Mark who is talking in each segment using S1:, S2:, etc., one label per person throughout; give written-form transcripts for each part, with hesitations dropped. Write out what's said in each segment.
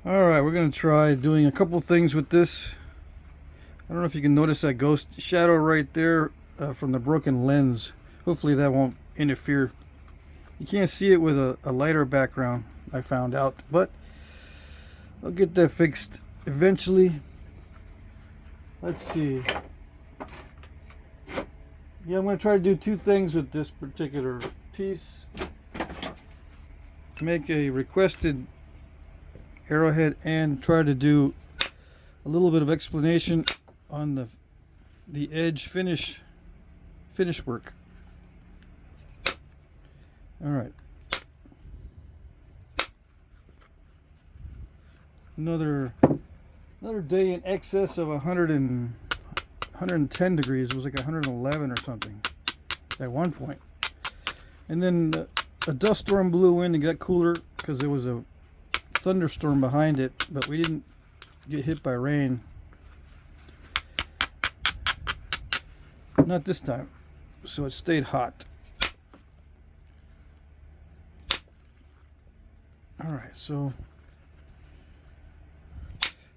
S1: Alright, we're going to try doing a couple things with this. I don't know if you can notice that ghost shadow right there from the broken lens. Hopefully that won't interfere. You can't see it with a lighter background, I found out, but I'll get that fixed eventually. Let's see. Yeah, I'm going to try to do two things with this particular piece. Make a requested arrowhead and try to do a little bit of explanation on the edge finish work. All right. Another day in excess of 110 degrees. It was like 111 or something at one point. And then a dust storm blew in and got cooler because there was a thunderstorm behind it, but we didn't get hit by rain. Not this time. So it stayed hot. Alright, so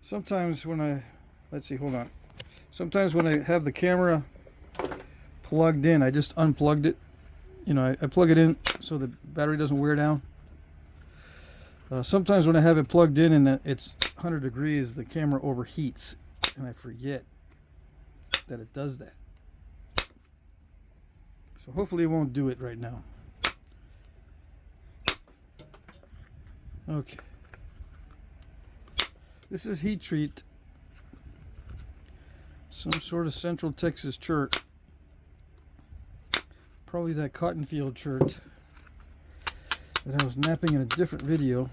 S1: sometimes when let's see, hold on. Sometimes when I have the camera plugged in, I just unplugged it. You know, I plug it in so the battery doesn't wear down. Sometimes when I have it plugged in and it's 100 degrees, the camera overheats, and I forget that it does that. So hopefully it won't do it right now. Okay. This is heat treat. Some sort of Central Texas chert. Probably that cotton field chert that I was napping in a different video.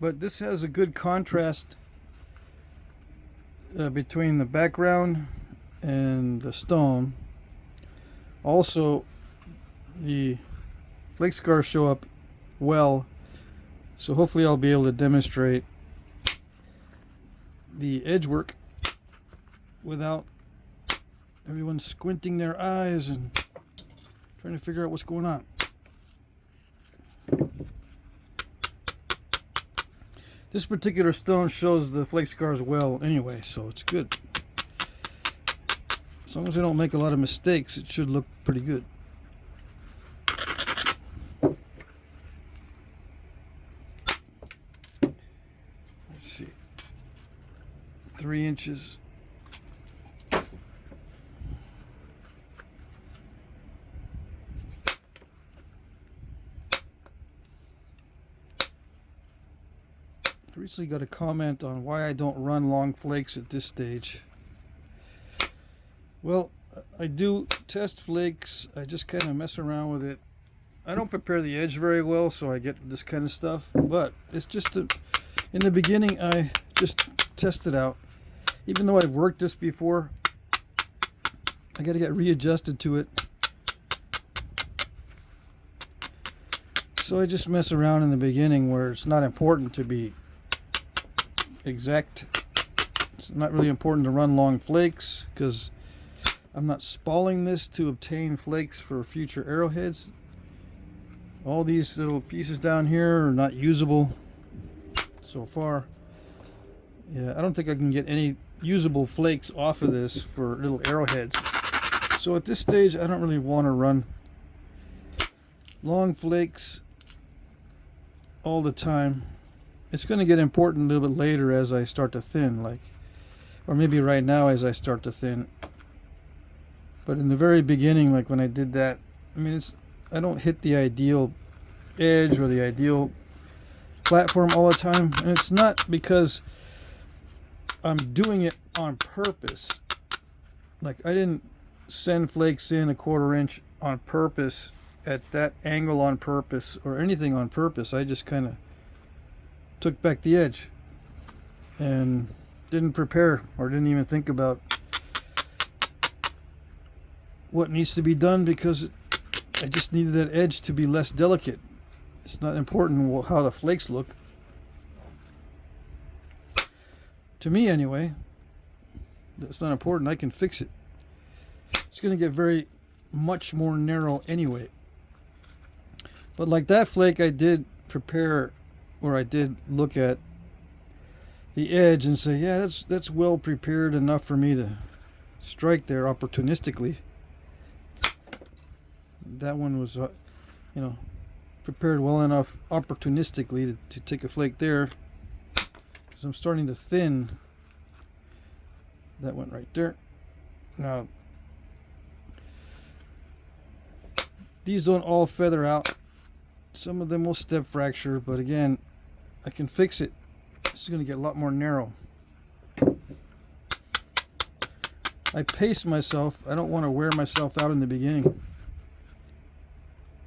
S1: But this has a good contrast between the background and the stone. Also, the flake scars show up well, so hopefully I'll be able to demonstrate the edge work without everyone squinting their eyes and trying to figure out what's going on. This particular stone shows the flake scars well anyway, so it's good. As long as I don't make a lot of mistakes, it should look pretty good. Let's see. 3 inches. I recently got a comment on why I don't run long flakes at this stage. Well, I do test flakes. I just kind of mess around with it. I don't prepare the edge very well, so I get this kind of stuff. But it's just in the beginning, I just test it out. Even though I've worked this before, I got to get readjusted to it. So I just mess around in the beginning where it's not important to be exact. It's not really important to run long flakes because I'm not spalling this to obtain flakes for future arrowheads. All these little pieces down here are not usable so far. Yeah, I don't think I can get any usable flakes off of this for little arrowheads. So at this stage, I don't really want to run long flakes all the time. It's going to get important a little bit later as I start to thin, or maybe right now as I start to thin. But in the very beginning, like when I did that, I mean, I don't hit the ideal edge or the ideal platform all the time. And it's not because I'm doing it on purpose. Like I didn't send flakes in 1/4 inch on purpose at that angle on purpose or anything on purpose. I just kind of took back the edge and didn't prepare or didn't even think about what needs to be done because I just needed that edge to be less delicate. It's not important how the flakes look. To me anyway, that's not important. I can fix it. It's going to get very much more narrow anyway. But like that flake, I did prepare where I did look at the edge and say, yeah, that's well prepared enough for me to strike there opportunistically. That one was, you know, prepared well enough opportunistically to take a flake there, because I'm starting to thin. That went right there. Now, these don't all feather out. Some of them will step fracture, but again, I can fix it. This is going to get a lot more narrow. I pace myself. I don't want to wear myself out in the beginning.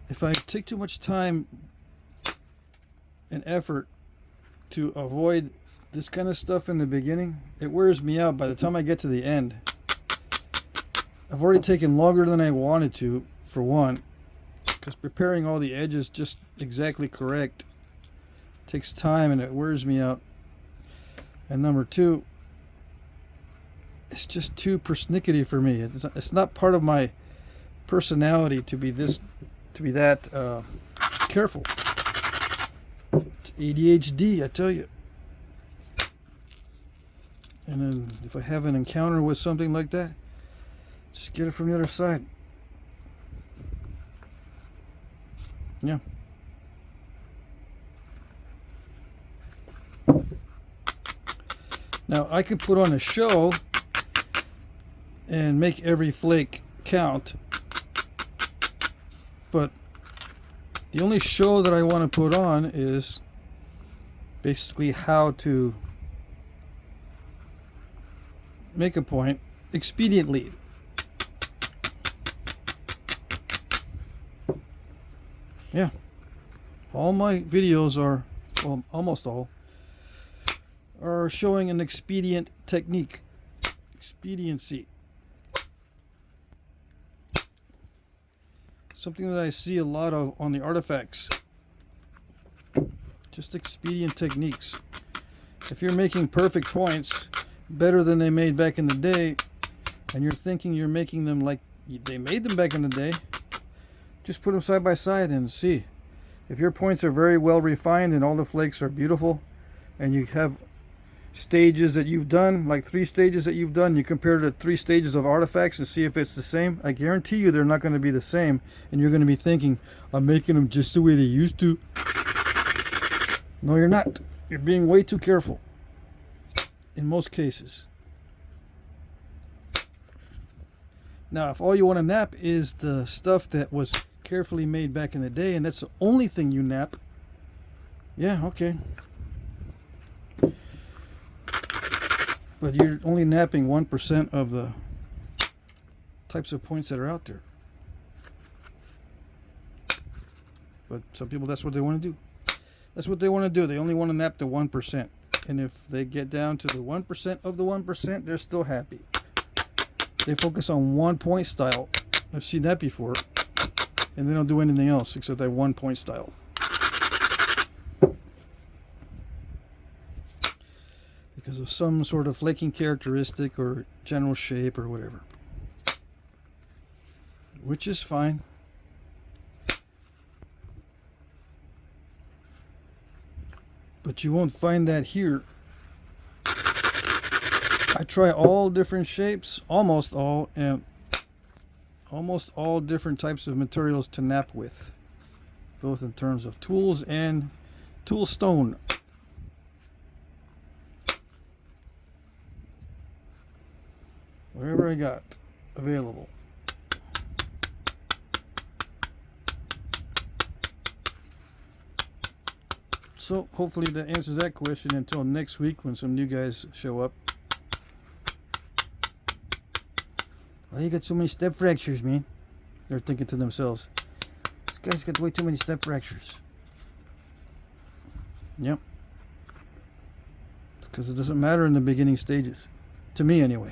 S1: If I take too much time and effort to avoid this kind of stuff in the beginning, it wears me out by the time I get to the end. I've already taken longer than I wanted to, for one, because preparing all the edges just exactly correct takes time and it wears me out. And number two, it's just too persnickety for me. It's not part of my personality to be that careful. It's ADHD, I tell you. And then if I have an encounter with something like that, just get it from the other side. Yeah. Now I could put on a show and make every flake count, but the only show that I want to put on is basically how to make a point expediently. Yeah, all my videos are, well, almost all, are showing an expedient technique. Expediency. Something that I see a lot of on the artifacts. Just expedient techniques. If you're making perfect points, better than they made back in the day, and you're thinking you're making them like they made them back in the day, just put them side by side and see. If your points are very well refined and all the flakes are beautiful, and you have stages that you've done, like 3 stages that you've done, you compare the 3 stages of artifacts and see if it's the same, I guarantee you they're not going to be the same, and you're going to be thinking, I'm making them just the way they used to. No, you're not. You're being way too careful in most cases. Now, if all you want to nap is the stuff that was carefully made back in the day, and that's the only thing you nap, yeah, okay. But you're only napping 1% of the types of points that are out there. But some people, that's what they want to do. That's what they want to do. They only want to nap the 1%. And if they get down to the 1% of the 1%, they're still happy. They focus on one point style. I've seen that before. And they don't do anything else except that one point style. Because of some sort of flaking characteristic or general shape or whatever. Which is fine. But you won't find that here. I try all different shapes, almost all, and almost all different types of materials to nap with, both in terms of tools and tool stone. Whatever I got available. So hopefully that answers that question until next week when some new guys show up. Why you got so many step fractures, man? They're thinking to themselves, this guy's got way too many step fractures. Yep. Because it doesn't matter in the beginning stages. To me anyway.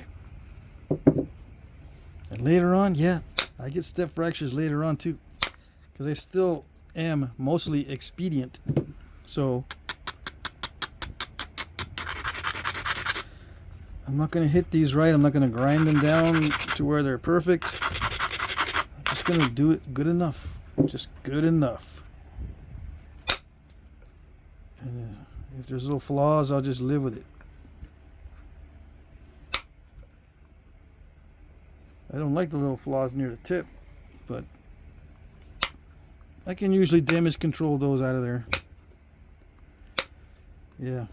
S1: And later on, yeah, I get step fractures later on too. Because I still am mostly expedient. So I'm not going to hit these right. I'm not going to grind them down to where they're perfect. I'm just going to do it good enough. Just good enough. And if there's little flaws, I'll just live with it. I don't like the little flaws near the tip, but I can usually damage control those out of there. Yeah.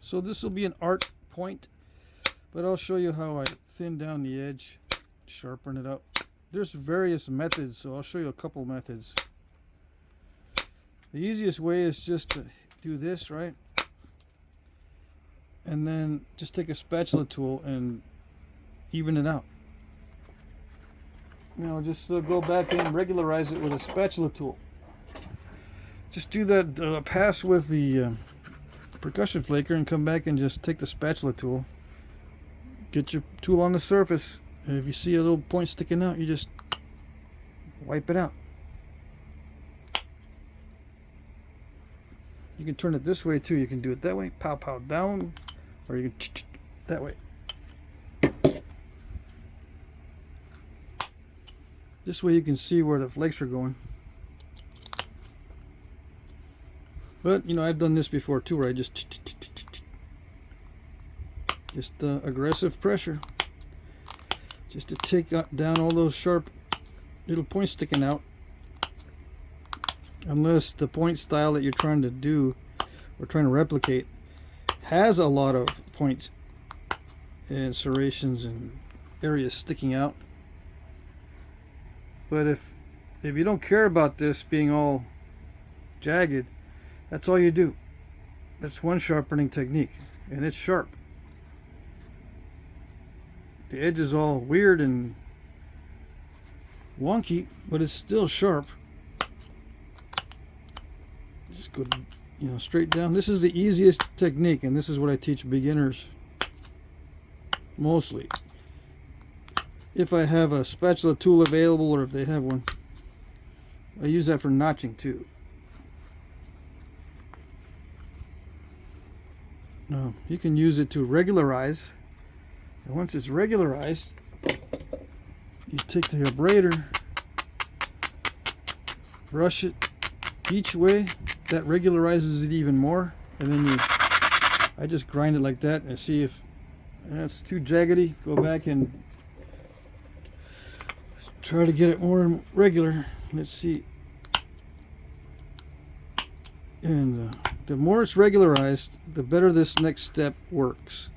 S1: So this will be an art point, but I'll show you how I thin down the edge, sharpen it up. There's various methods, so I'll show you a couple methods. The easiest way is just to do this, right? And then just take a spatula tool and even it out. You know, just go back and regularize it with a spatula tool. Just do that pass with the percussion flaker and come back and just take the spatula tool. Get your tool on the surface, and if you see a little point sticking out, you just wipe it out. You can turn it this way too. You can do it that way, pow pow down, or you can that way. This way you can see where the flakes are going. But you know, I've done this before too, where I just aggressive pressure, just to take down all those sharp little points sticking out. Unless the point style that you're trying to do or trying to replicate has a lot of points and serrations and areas sticking out. But if you don't care about this being all jagged, that's all you do. That's one sharpening technique, and it's sharp. The edge is all weird and wonky, but it's still sharp. Just go, you know, straight down. This is the easiest technique, and this is what I teach beginners mostly. If I have a spatula tool available, or if they have one, I use that for notching too. No, you can use it to regularize, and once it's regularized, you take the abrader, brush it each way. That regularizes it even more, and then I just grind it like that and see if that's too jaggedy. Go back and try to get it more regular. Let's see. And the more it's regularized, the better this next step works.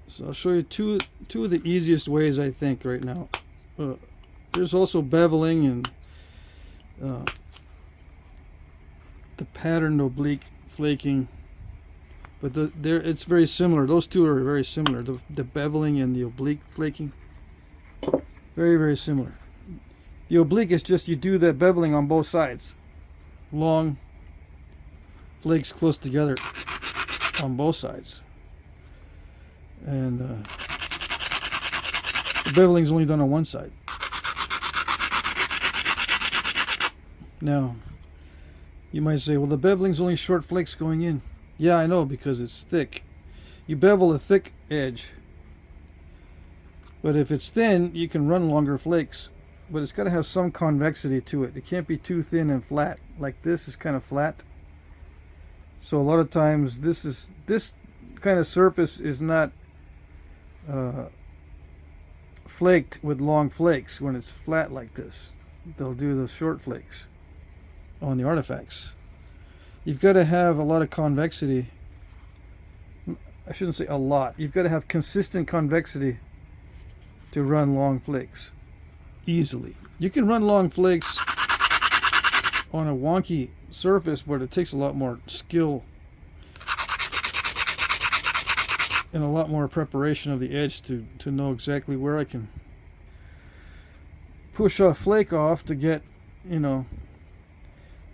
S1: So I'll show you two of the easiest ways, I think, right now. There's also beveling and the patterned oblique flaking, but it's very similar. Those two are very similar. The beveling and the oblique flaking, very, very similar. The oblique is just you do that beveling on both sides, long flakes close together on both sides. And the beveling is only done on one side. Now, you might say, well, the beveling's only short flakes going in. Yeah, I know, because it's thick. You bevel a thick edge. But if it's thin, you can run longer flakes. But it's got to have some convexity to it. It can't be too thin and flat. Like this is kind of flat. So a lot of times this kind of surface is not flaked with long flakes. When it's flat like this, they'll do the short flakes on the artifacts. You've got to have a lot of convexity. I shouldn't say a lot. You've got to have consistent convexity to run long flakes easily. You can run long flakes on a wonky surface, but it takes a lot more skill and a lot more preparation of the edge to know exactly where I can push a flake off to get, you know,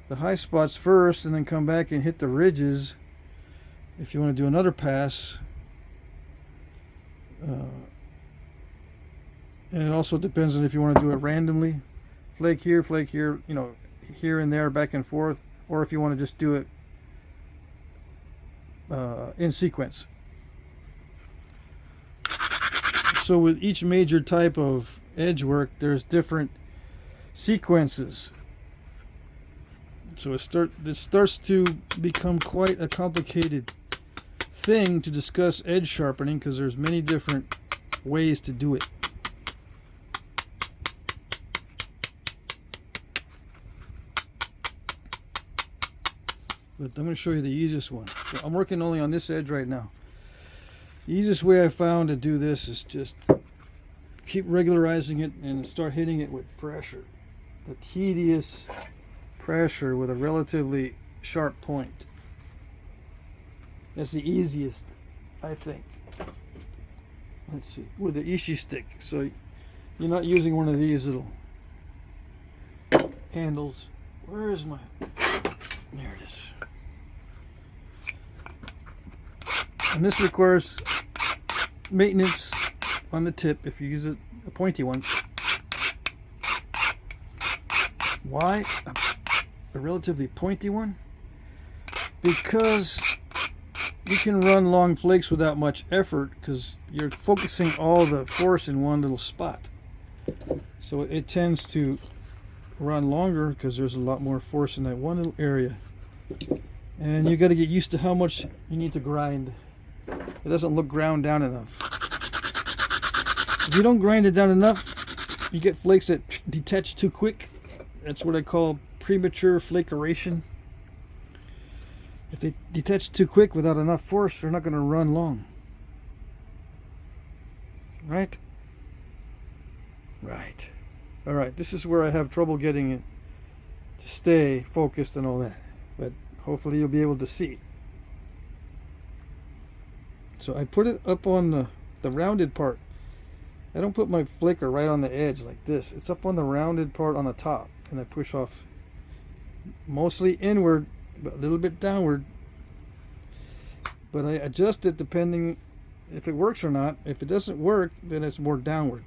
S1: the high spots first, and then come back and hit the ridges if you want to do another pass. And it also depends on if you want to do it randomly, flake here, you know, here and there, back and forth, or if you want to just do it in sequence. So with each major type of edge work, there's different sequences. So it starts to become quite a complicated thing to discuss edge sharpening, because there's many different ways to do it. But I'm going to show you the easiest one. So I'm working only on this edge right now. The easiest way I found to do this is just keep regularizing it and start hitting it with pressure. The tedious pressure with a relatively sharp point. That's the easiest, I think. Let's see, with the Ishi stick. So you're not using one of these little handles. Where is my... There it is. And this requires maintenance on the tip if you use a pointy one. Why a relatively pointy one? Because you can run long flakes without much effort, because you're focusing all the force in one little spot. So it tends to run longer because there's a lot more force in that one little area. And you got to get used to how much you need to grind. It doesn't look ground down enough. If you don't grind it down enough, you get flakes that detach too quick. That's what I call premature flakeration. If they detach too quick without enough force, they're not going to run long. Right? Right. All right, this is where I have trouble getting it to stay focused and all that. But hopefully you'll be able to see. So I put it up on the rounded part. I don't put my flaker right on the edge like this. It's up on the rounded part on the top. And I push off mostly inward, but a little bit downward. But I adjust it depending if it works or not. If it doesn't work, then it's more downward.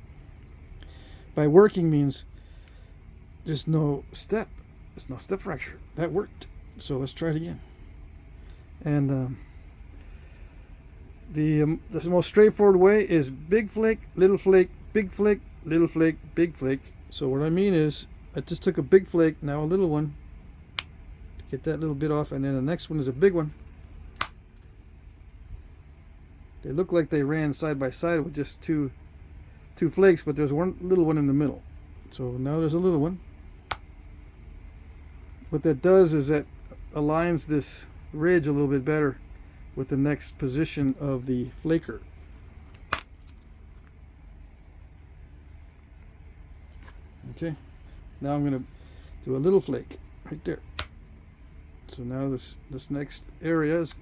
S1: By working means there's no step. There's no step fracture. That worked. So let's try it again. And the most straightforward way is big flake, little flake, big flake, little flake, big flake. So what I mean is, I just took a big flake, now a little one, get that little bit off, and then the next one is a big one. They look like they ran side by side with just two flakes, but there's one little one in the middle. So now there's a little one. What that does is that aligns this ridge a little bit better with the next position of the flaker. Okay, now I'm going to do a little flake right there. So now this next area is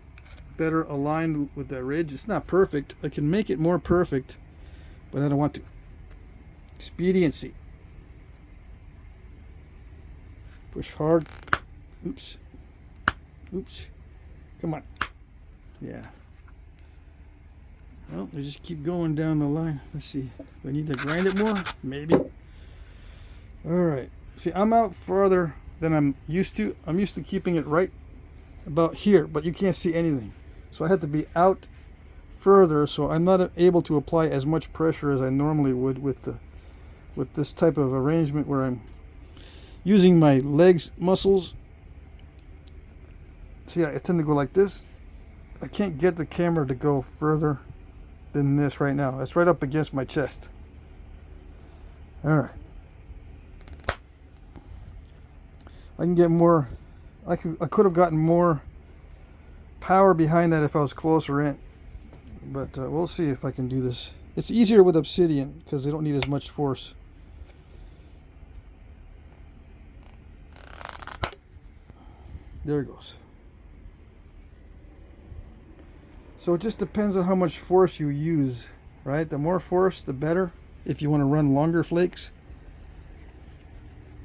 S1: better aligned with that ridge. It's not perfect. I can make it more perfect, but I don't want to. Expediency. Push hard. Oops. Oops. Come on. Yeah. Well, they just keep going down the line. Let's see. Do I need to grind it more? Maybe. Alright. See, I'm out farther than I'm used to. I'm used to keeping it right about here, but you can't see anything. So I had to be out further, so I'm not able to apply as much pressure as I normally would with this type of arrangement where I'm using my legs muscles. See, I tend to go like this. I can't get the camera to go further than this right now. It's right up against my chest. Alright. I can get more. I could have gotten more power behind that if I was closer in. But we'll see if I can do this. It's easier with Obsidian because they don't need as much force. There it goes. So it just depends on how much force you use, right? The more force, the better if you want to run longer flakes.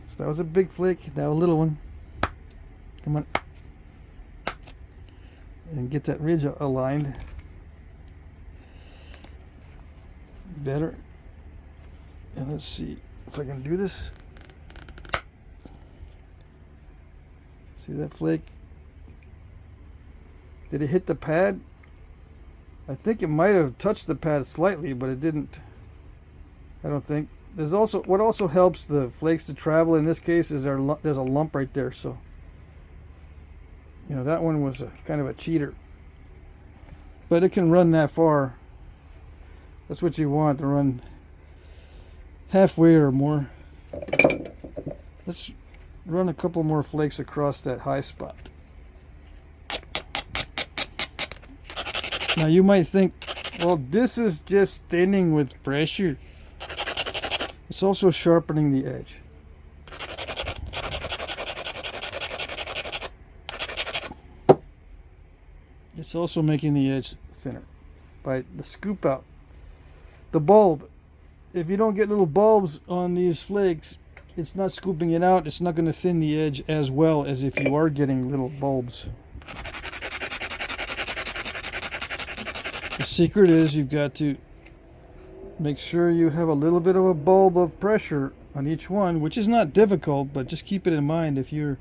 S1: So that was a big flake, now a little one. Come on. And get that ridge aligned. Better. And let's see if I can do this. See that flake? Did it hit the pad? I think it might have touched the pad slightly, but it didn't. I don't think. There's also, what also helps the flakes to travel in this case is there's a lump right there. So, you know, that one was kind of a cheater. But it can run that far. That's what you want, to run halfway or more. Let's run a couple more flakes across that high spot. Now you might think, well, this is just thinning with pressure. It's also sharpening the edge. It's also making the edge thinner by the scoop out. The bulb, if you don't get little bulbs on these flakes, it's not scooping it out. It's not going to thin the edge as well as if you are getting little bulbs. The secret is you've got to make sure you have a little bit of a bulb of pressure on each one, which is not difficult, but just keep it in mind. If you're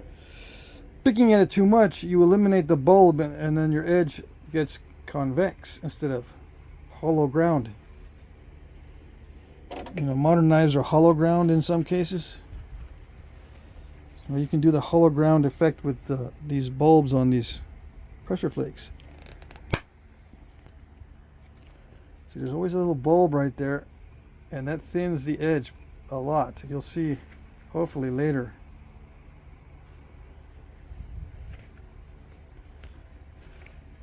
S1: picking at it too much, you eliminate the bulb and then your edge gets convex instead of hollow ground. You know, modern knives are hollow ground in some cases. Or you can do the hollow ground effect with these bulbs on these pressure flakes. See, there's always a little bulb right there, and that thins the edge a lot. You'll see, hopefully, later.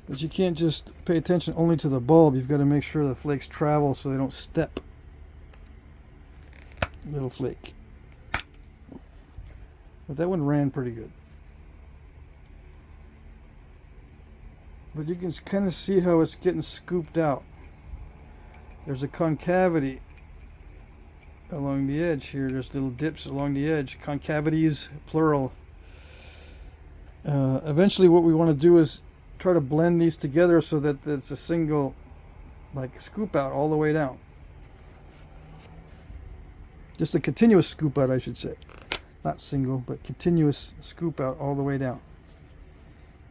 S1: But you can't just pay attention only to the bulb. You've got to make sure the flakes travel so they don't step. Little flake. But that one ran pretty good. But you can kind of see how it's getting scooped out. There's a concavity along the edge here. There's little dips along the edge. Concavities, plural. Eventually what we want to do is try to blend these together so that it's a single, like, scoop out all the way down. Just a continuous scoop out, I should say. Not single, but continuous scoop out all the way down.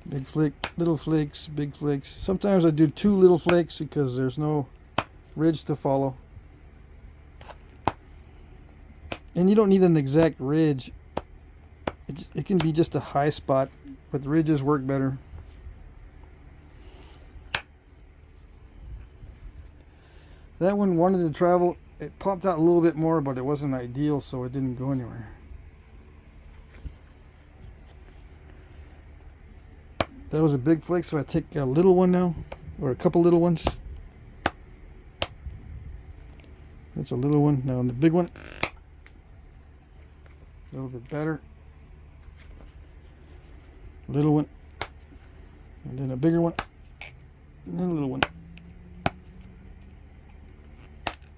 S1: Big flake, little flakes, big flakes. Sometimes I do 2 little flakes because there's no ridge to follow. And you don't need an exact ridge. It can be just a high spot, but the ridges work better. That one wanted to travel. It popped out a little bit more, but it wasn't ideal, so it didn't go anywhere. That was a big flake, so I take a little one now, or a couple little ones. That's a little one. Now on the big one, a little bit better. Little one, and then a bigger one, and then a little one.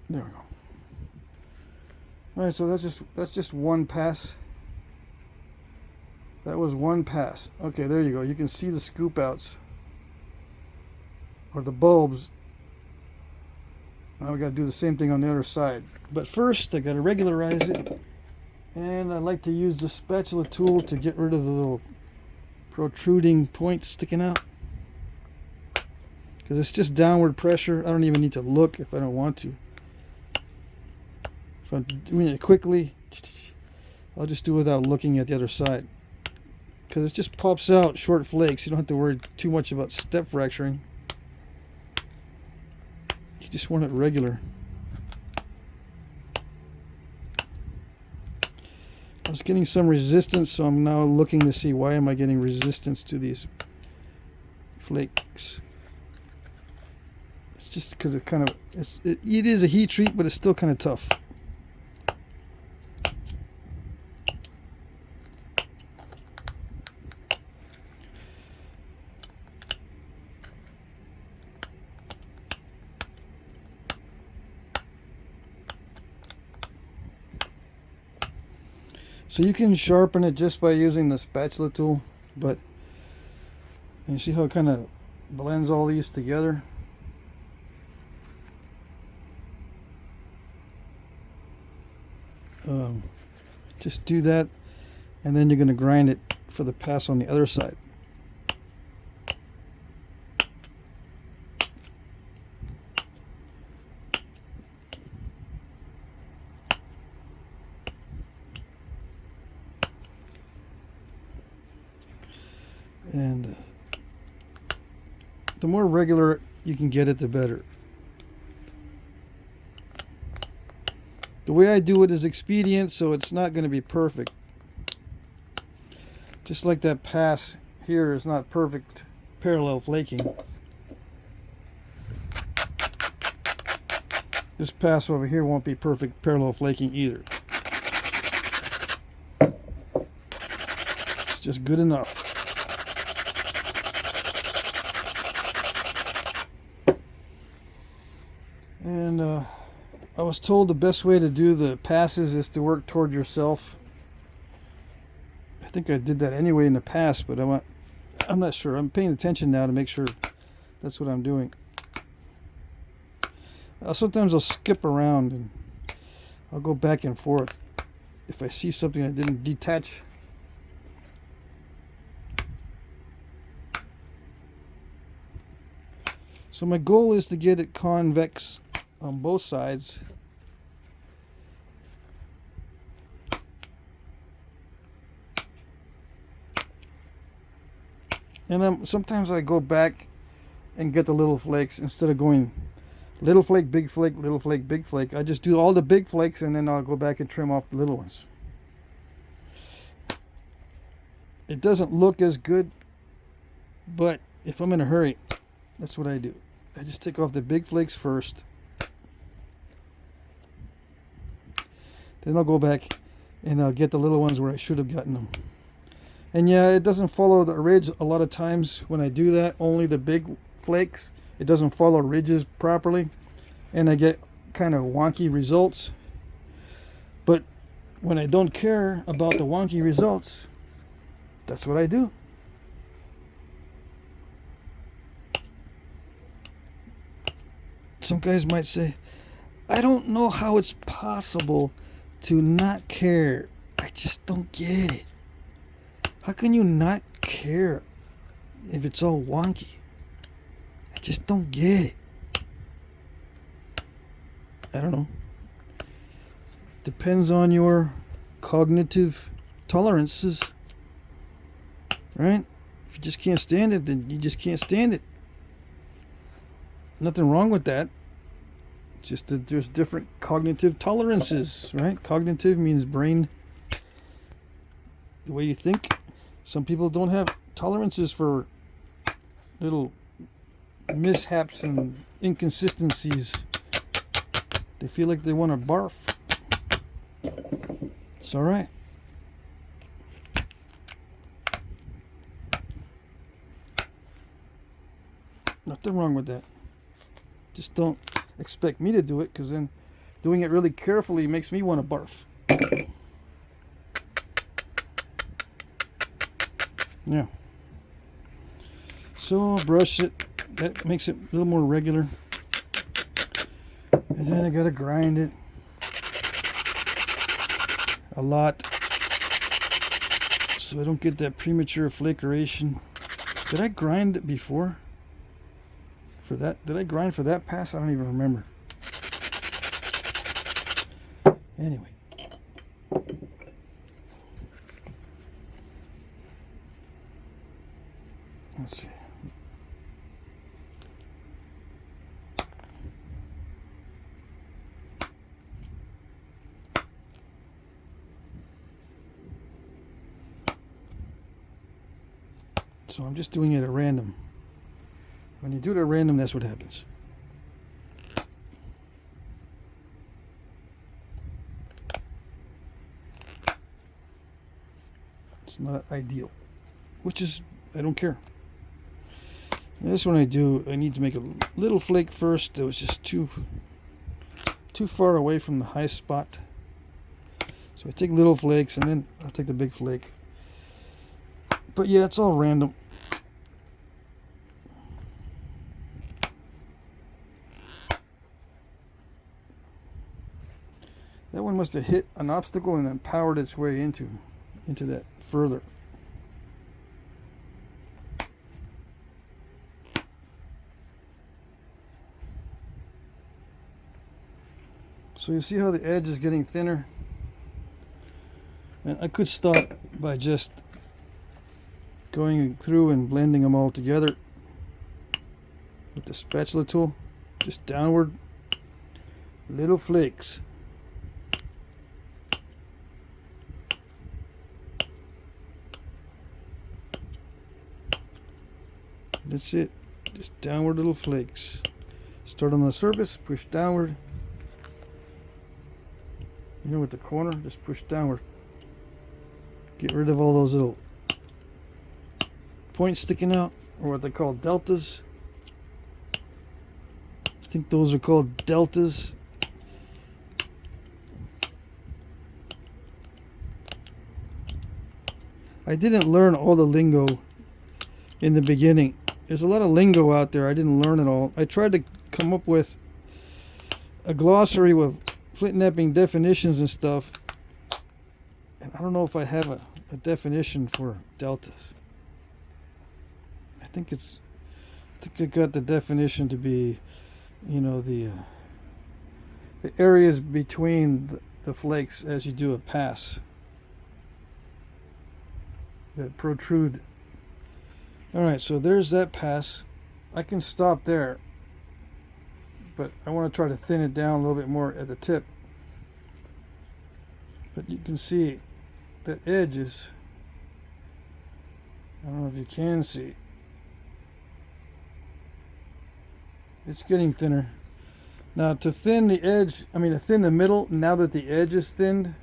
S1: There we go. All right, so that's just one pass. That was one pass. Okay, there you go. You can see the scoop outs or the bulbs. Now we got to do the same thing on the other side. But first, I got to regularize it, and I like to use the spatula tool to get rid of the little protruding points sticking out. Because it's just downward pressure. I don't even need to look if I don't want to. If I'm doing it quickly, I'll just do it without looking at the other side. Because it just pops out short flakes. You don't have to worry too much about step fracturing. You just want it regular. I was getting some resistance, so I'm now looking to see why am I getting resistance to these flakes. It's just because it kind of, it is a heat treat, but it's still kind of tough. So you can sharpen it just by using the spatula tool, but you see how it kind of blends all these together? Just do that, and then you're going to grind it for the pass on the other side. And the more regular you can get it, the better. The way I do it is expedient, so it's not going to be perfect. Just like that pass here is not perfect parallel flaking. This pass over here won't be perfect parallel flaking either. It's just good enough. And I was told the best way to do the passes is to work toward yourself. I think I did that anyway in the past, but I'm not sure. I'm paying attention now to make sure that's what I'm doing. Sometimes I'll skip around and I'll go back and forth if I see something I didn't detach. So my goal is to get it convex on both sides. And sometimes I go back and get the little flakes instead of going little flake, big flake, little flake, big flake. I just do all the big flakes and then I'll go back and trim off the little ones. It doesn't look as good, but if I'm in a hurry, that's what I do. I just take off the big flakes first. Then I'll go back and I'll get the little ones where I should have gotten them. And yeah, it doesn't follow the ridge a lot of times when I do that. Only the big flakes. It doesn't follow ridges properly. And I get kind of wonky results. But when I don't care about the wonky results, that's what I do. Some guys might say, I don't know how it's possible to not care. I just don't get it. How can you not care if it's all wonky? I just don't get it. I don't know. Depends on your cognitive tolerances, right? If you just can't stand it, then you just can't stand it. Nothing wrong with that. Just that there's different cognitive tolerances, right? Cognitive means brain, the way you think. Some people don't have tolerances for little mishaps and inconsistencies. They feel like they want to barf. It's all right. Nothing wrong with that. Just don't expect me to do it, because then doing it really carefully makes me want to barf. Yeah. So I'll brush it. That makes it a little more regular. And then I gotta grind it a lot so I don't get that premature flakeration. Did I grind it before? For that? Did I grind for that pass? I don't even remember. Anyway. Let's see. So I'm just doing it at random. When you do it at random, that's what happens. It's not ideal, which is, I don't care. And this one I do, I need to make a little flake first that was just too far away from the high spot. So I take little flakes and then I'll take the big flake. But yeah, it's all random. That one must have hit an obstacle and then powered its way into that further. So you see how the edge is getting thinner? And I could stop by just going through and blending them all together with the spatula tool. Just downward, little flakes. That's it. Just downward little flakes. Start on the surface, push downward. You know, with the corner, just push downward. Get rid of all those little points sticking out, or what they call deltas. I think those are called deltas. I didn't learn all the lingo in the beginning. There's a lot of lingo out there. I didn't learn it all. I tried to come up with a glossary with Flintknapping definitions and stuff. And I don't know if I have a definition for deltas. I think I got the definition to be, you know, the areas between the flakes as you do a pass that protrude. Alright, so there's that pass. I can stop there, but I want to try to thin it down a little bit more at the tip. But you can see the edges. I don't know if you can see. It's getting thinner. Now to thin the edge, to thin the middle, now that the edge is thinned,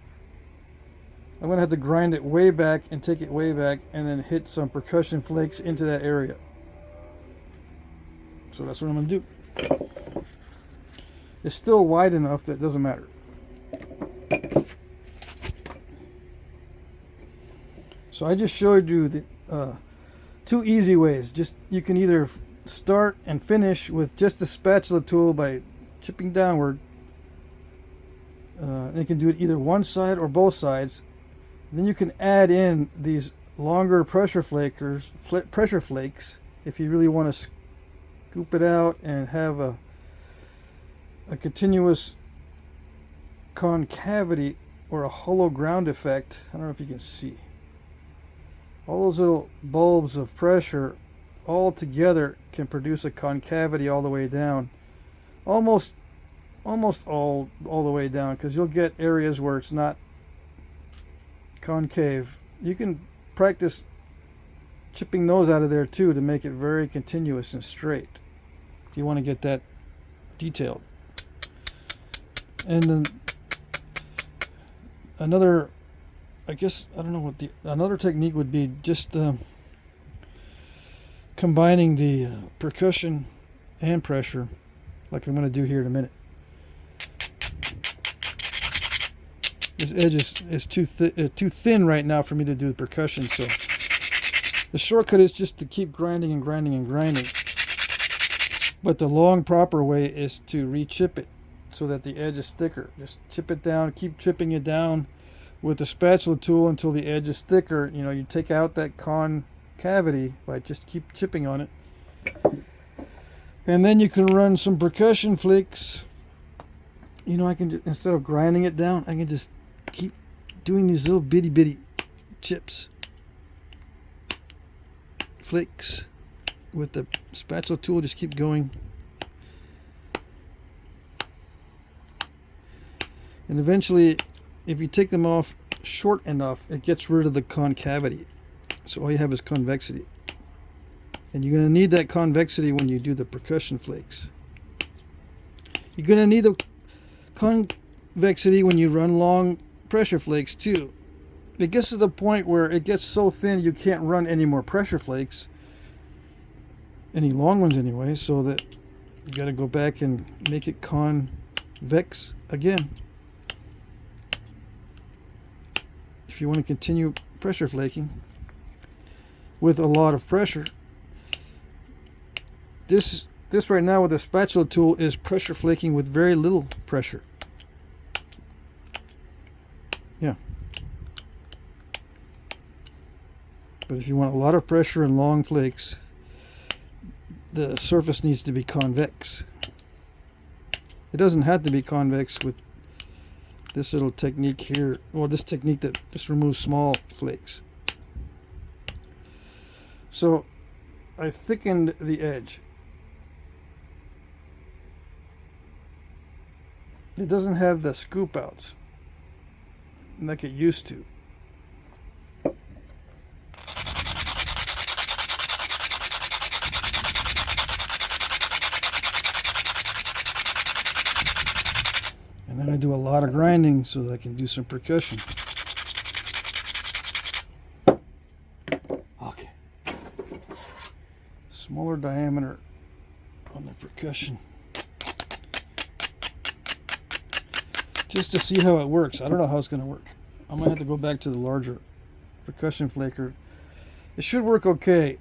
S1: I'm going to have to grind it way back and take it way back and then hit some percussion flakes into that area. So that's what I'm going to do. It's still wide enough that it doesn't matter. So I just showed you the two easy ways. Just you can either start and finish with just a spatula tool by chipping downward. And you can do it either one side or both sides. Then you can add in these longer pressure flakes if you really want to scoop it out and have a continuous concavity or a hollow ground effect. I don't know if you can see. All those little bulbs of pressure all together can produce a concavity all the way down. Almost all the way down, because you'll get areas where it's not concave. You can practice chipping those out of there too to make it very continuous and straight if you want to get that detailed. And then another, I guess, I don't know what another technique would be, just combining the percussion and pressure, like I'm going to do here in a minute. This edge is too thin right now for me to do the percussion, so the shortcut is just to keep grinding and grinding and grinding. But the long proper way is to re-chip it so that the edge is thicker. Just chip it down, keep chipping it down with the spatula tool until the edge is thicker. You know, you take out that concavity by just keep chipping on it. And then you can run some percussion flicks. You know, I can just, instead of grinding it down, I can just keep doing these little bitty chips, flicks with the spatula tool. Just keep going, and eventually, if you take them off short enough, it gets rid of the concavity. So all you have is convexity, and you're going to need that convexity when you do the percussion flakes. You're going to need the convexity when you run long pressure flakes too. It gets to the point where it gets so thin you can't run any more pressure flakes, any long ones anyway, so that you got to go back and make it convex again if you want to continue pressure flaking with a lot of pressure. This right now with the spatula tool is pressure flaking with very little pressure. Yeah. But if you want a lot of pressure and long flakes, the surface needs to be convex. It doesn't have to be convex with this little technique here, or this technique that just removes small flakes. So I thickened the edge. It doesn't have the scoop outs like it used to. And then I do a lot of grinding so that I can do some percussion. Okay. Smaller diameter on the percussion. Just to see how it works. I don't know how it's going to work. I'm going to have to go back to the larger percussion flaker. It should work okay,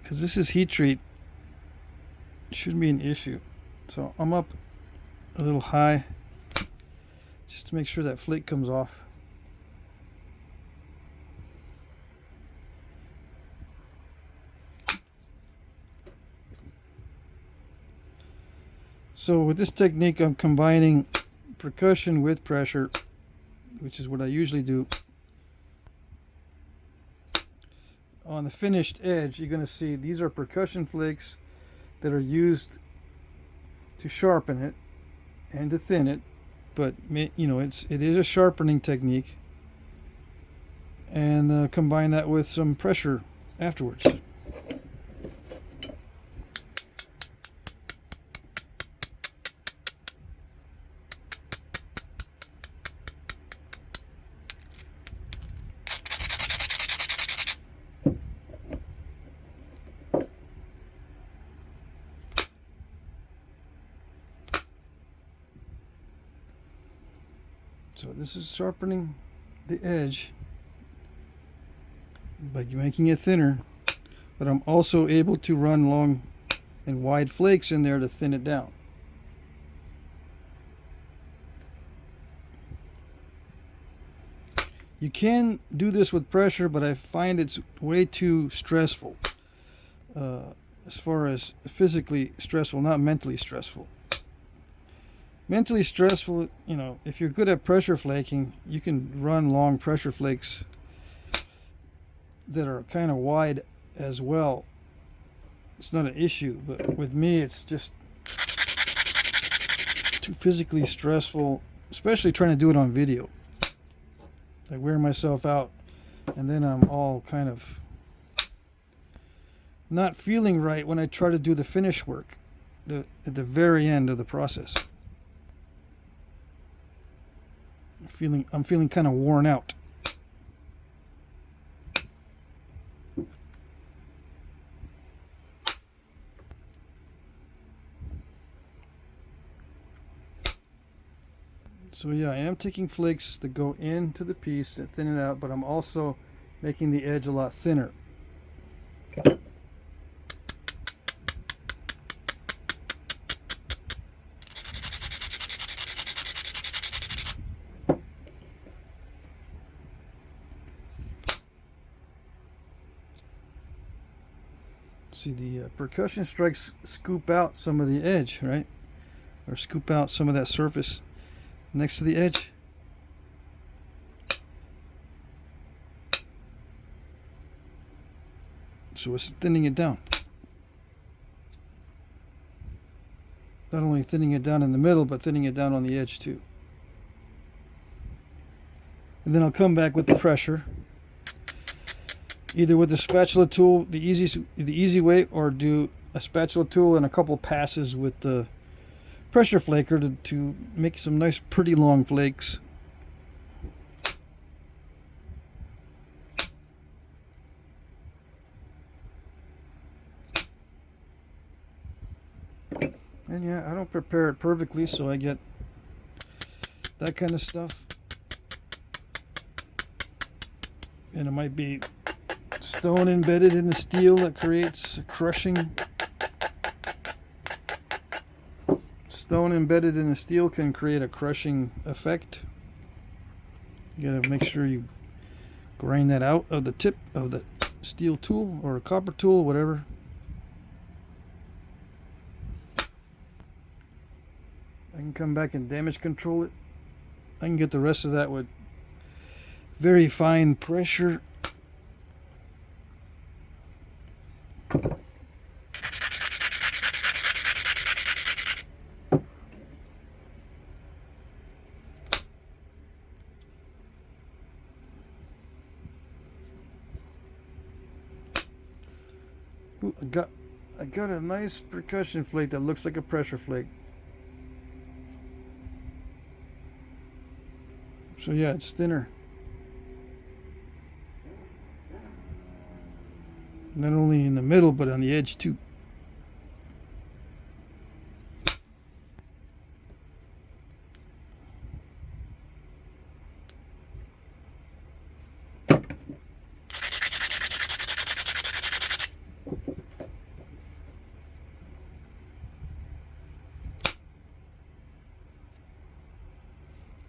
S1: because this is heat treat. It shouldn't be an issue. So I'm up a little high, just to make sure that flake comes off. So with this technique, I'm combining percussion with pressure, which is what I usually do. On the finished edge, you're going to see these are percussion flakes that are used to sharpen it and to thin it, but you know, it is a sharpening technique, and combine that with some pressure afterwards. So this is sharpening the edge by making it thinner, but I'm also able to run long and wide flakes in there to thin it down. You can do this with pressure, but I find it's way too stressful, as far as physically stressful, not mentally stressful. Mentally stressful, you know, if you're good at pressure flaking, you can run long pressure flakes that are kind of wide as well. It's not an issue, but with me it's just too physically stressful, especially trying to do it on video. I wear myself out, and then I'm all kind of not feeling right when I try to do the finish work at the very end of the process. I'm feeling kind of worn out. So yeah, I am taking flakes that go into the piece and thin it out, but I'm also making the edge a lot thinner. See, the percussion strikes scoop out some of the edge, right? Or scoop out some of that surface next to the edge. So it's thinning it down. Not only thinning it down in the middle, but thinning it down on the edge too. And then I'll come back with the pressure, either with the spatula tool, the easy way, or do a spatula tool and a couple passes with the pressure flaker to make some nice pretty long flakes. And yeah, I don't prepare it perfectly, so I get that kind of stuff. And it might be stone embedded in the steel that creates crushing. Stone embedded in the steel can create a crushing effect. You gotta make sure you grind that out of the tip of the steel tool or a copper tool, whatever. I can come back and damage control it I can get the rest of that with very fine pressure. Ooh, I got a nice percussion flake that looks like a pressure flake. So yeah, it's thinner. Not only in the middle, but on the edge too.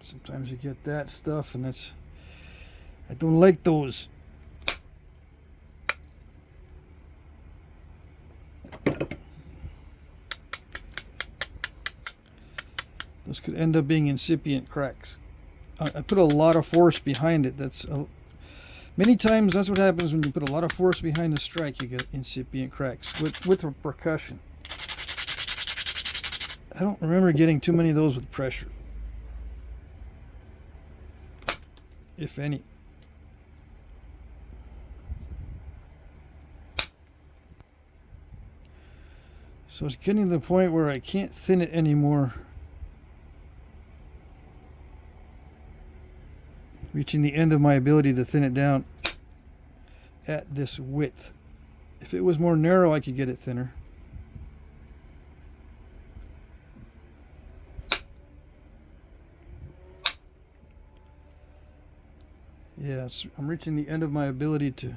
S1: Sometimes you get that stuff, and I don't like those. Those could end up being incipient cracks. I put a lot of force behind it. Many times that's what happens when you put a lot of force behind the strike. You get incipient cracks with percussion. I don't remember getting too many of those with pressure, if any. So it's getting to the point where I can't thin it anymore. Reaching the end of my ability to thin it down at this width. If it was more narrow, I could get it thinner. Yeah, I'm reaching the end of my ability to,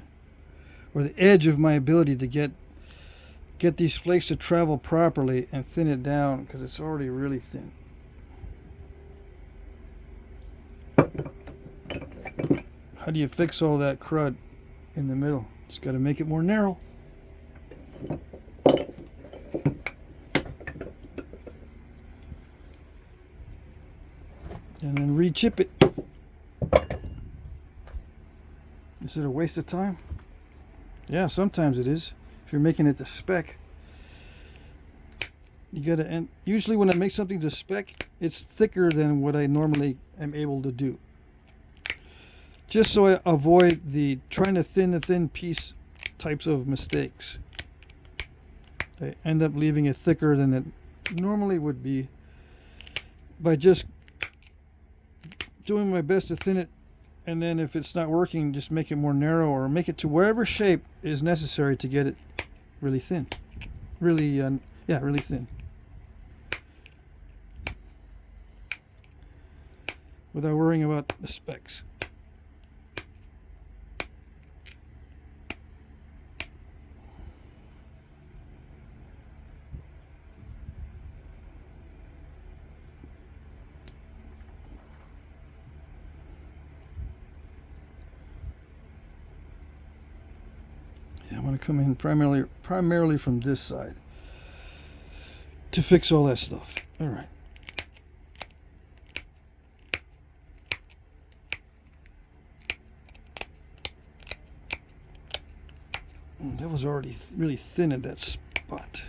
S1: or the edge of my ability to get these flakes to travel properly and thin it down, because it's already really thin. How do you fix all that crud in the middle? Just got to make it more narrow. And then re-chip it. Is it a waste of time? Yeah, sometimes it is. If you're making it to spec, you gotta, and usually when I make something to spec, it's thicker than what I normally am able to do. Just so I avoid the trying to thin the thin piece types of mistakes. I end up leaving it thicker than it normally would be by just doing my best to thin it, and then if it's not working, just make it more narrow or make it to wherever shape is necessary to get it really thin. Really thin. Without worrying about the specs. I'm going to come in primarily from this side to fix all that stuff. All right. That was already really thin at that spot.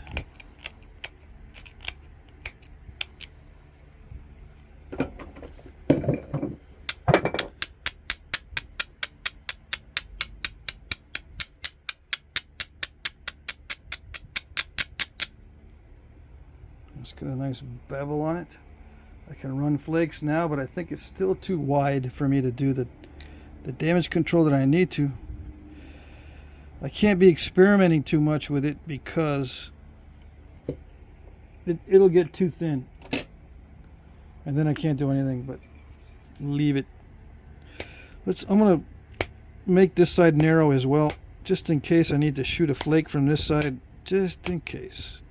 S1: It's got a nice bevel on it. I can run flakes now, but I think it's still too wide for me to do the damage control that I need to. I can't be experimenting too much with it because it'll get too thin. And then I can't do anything but leave it. I'm going to make this side narrow as well, just in case I need to shoot a flake from this side, just in case.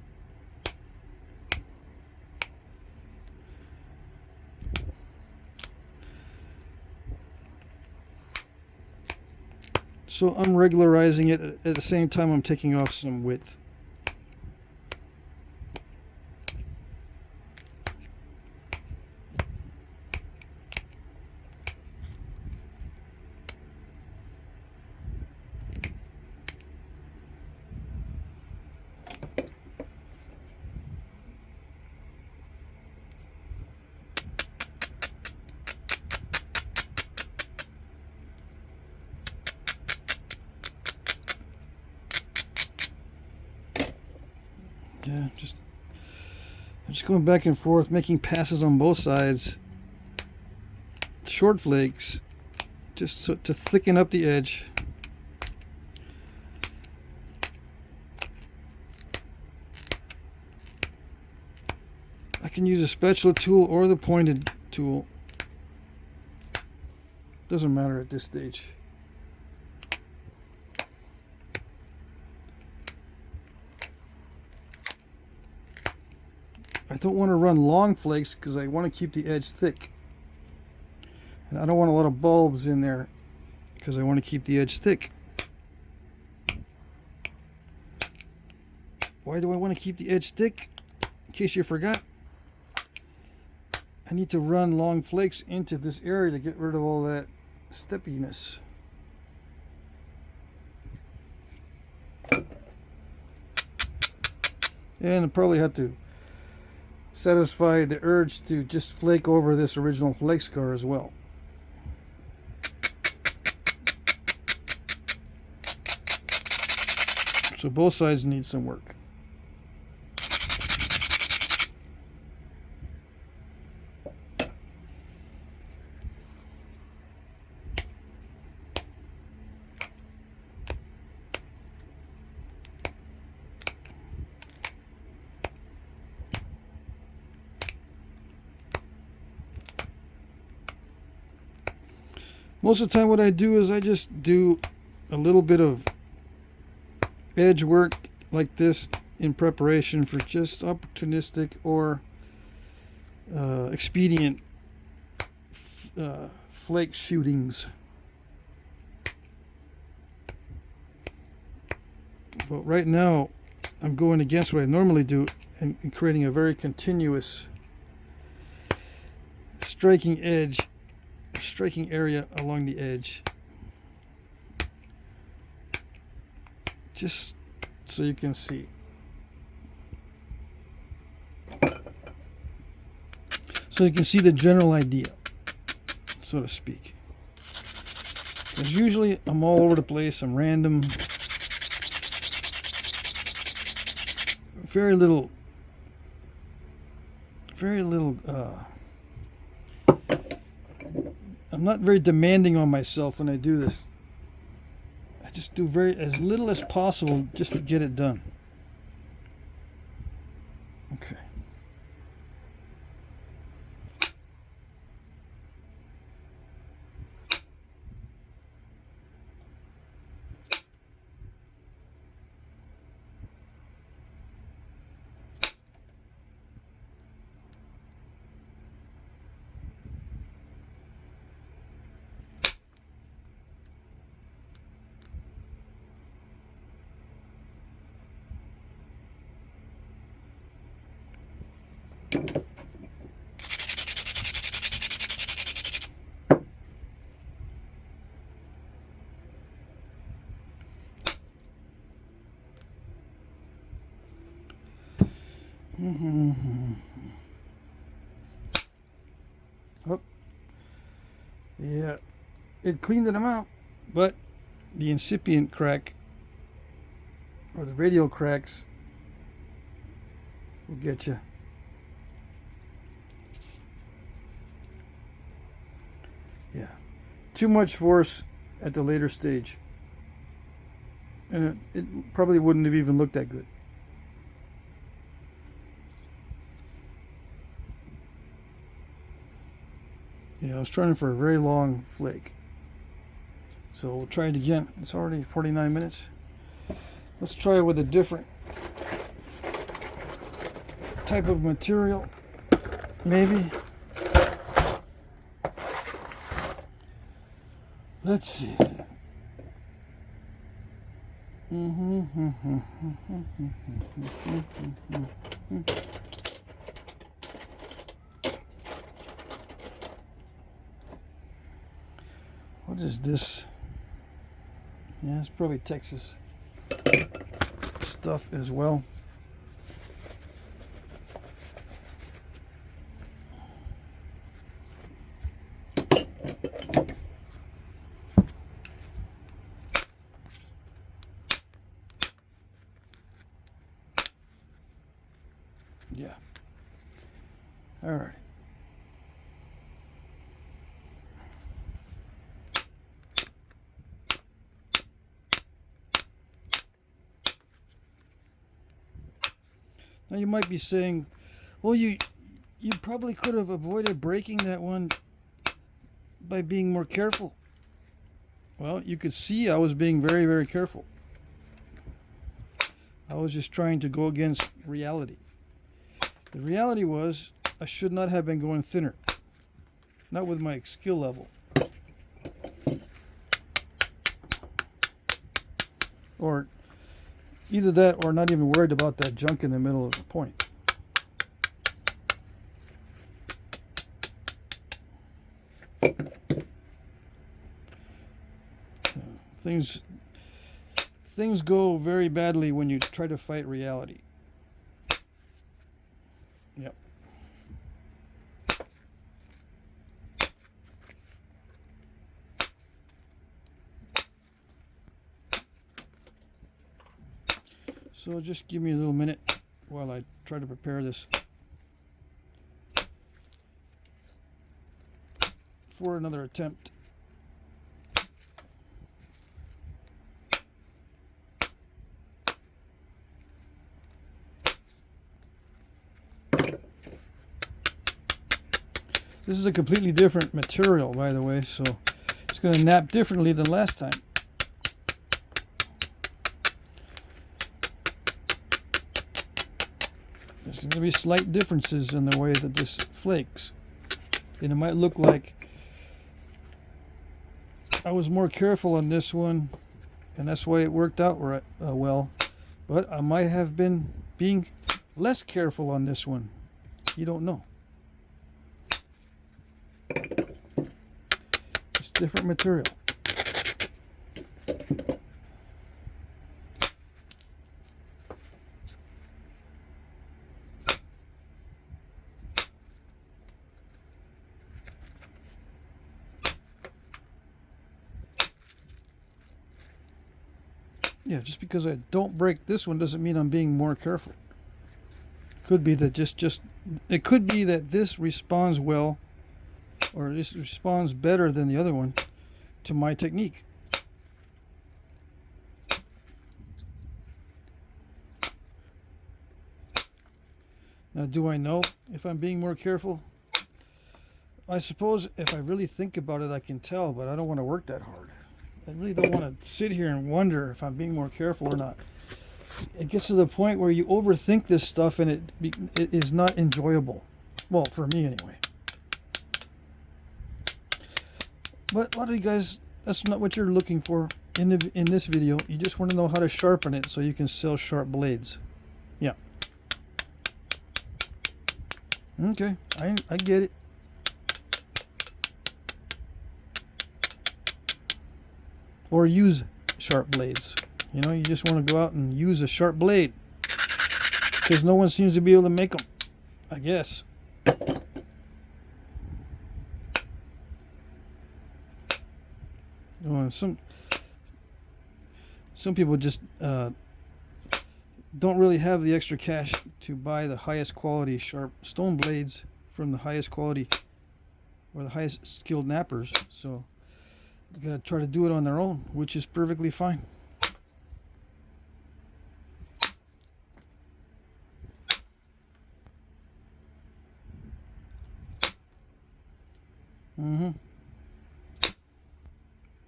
S1: So I'm regularizing it at the same time I'm taking off some width. Yeah, I'm just going back and forth, making passes on both sides. Short flakes, just so to thicken up the edge. I can use a spatula tool or the pointed tool. Doesn't matter at this stage. I don't want to run long flakes because I want to keep the edge thick. And I don't want a lot of bulbs in there because I want to keep the edge thick. Why do I want to keep the edge thick? In case you forgot, I need to run long flakes into this area to get rid of all that steppiness. And I probably have to satisfy the urge to just flake over this original flake scar as well. So both sides need some work. Most of the time what I do is I just do a little bit of edge work like this in preparation for just opportunistic or expedient flake shootings. But right now I'm going against what I normally do and creating a very continuous striking area along the edge, just so you can see. So you can see the general idea, so to speak. Because usually I'm all over the place, I'm random, very little I'm not very demanding on myself when I do this. I just do as little as possible just to get it done. Okay. Oh, yeah, it cleaned them out, but the incipient crack or the radial cracks will get you. Yeah, too much force at the later stage, and it probably wouldn't have even looked that good. Yeah, I was trying for a very long flake. So we'll try it again. It's already 49 minutes. Let's try it with a different type of material, maybe. Let's see. What is this? Yeah, it's probably Texas stuff as well. Yeah. All right. Now you might be saying, well, you probably could have avoided breaking that one by being more careful. Well, you could see I was being very, very careful. I was just trying to go against reality. The reality was I should not have been going thinner. Not with my skill level. Or either that or not even worried about that junk in the middle of the point. Things go very badly when you try to fight reality. Yep. So just give me a little minute while I try to prepare this for another attempt. This is a completely different material, by the way, so it's going to knap differently than last time. There's going to be slight differences in the way that this flakes. And it might look like I was more careful on this one, and that's why it worked out right, well. But I might have been being less careful on this one. You don't know. It's different material. Yeah, just because I don't break this one doesn't mean I'm being more careful. Could be that it could be that this responds well, or this responds better than the other one to my technique. Now, do I know if I'm being more careful? I suppose if I really think about it, I can tell, but I don't want to work that hard. I really don't want to sit here and wonder if I'm being more careful or not. It gets to the point where you overthink this stuff and it is not enjoyable. Well, for me anyway. But a lot of you guys, that's not what you're looking for in this video. You just want to know how to sharpen it so you can sell sharp blades. Yeah. Okay, I get it. Or use sharp blades. You know, you just want to go out and use a sharp blade because no one seems to be able to make them, I guess. Well, some people just don't really have the extra cash to buy the highest quality sharp stone blades from the highest quality or the highest skilled knappers, so you gotta try to do it on their own, which is perfectly fine.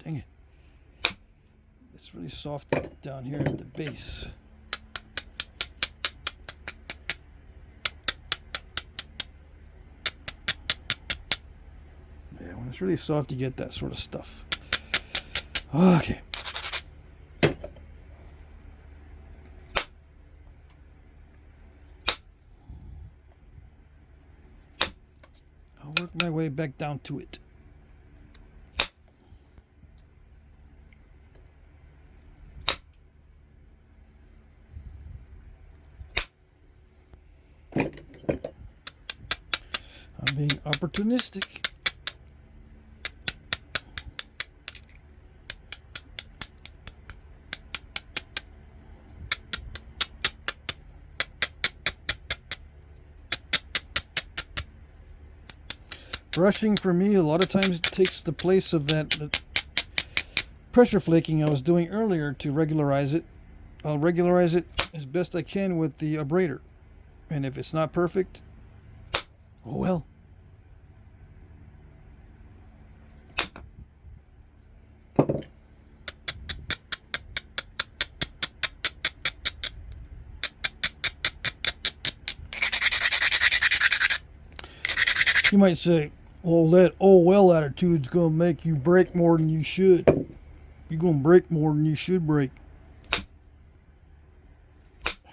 S1: Dang it. It's really soft down here at the base. Yeah, when it's really soft, you get that sort of stuff. Okay. I'll work my way back down to it. I'm being opportunistic. Brushing for me a lot of times takes the place of that pressure flaking I was doing earlier to regularize it. I'll regularize it as best I can with the Abrader. And if it's not perfect, oh well. You might say, well, that oh well attitude's gonna make you break more than you should. You're gonna break more than you should break.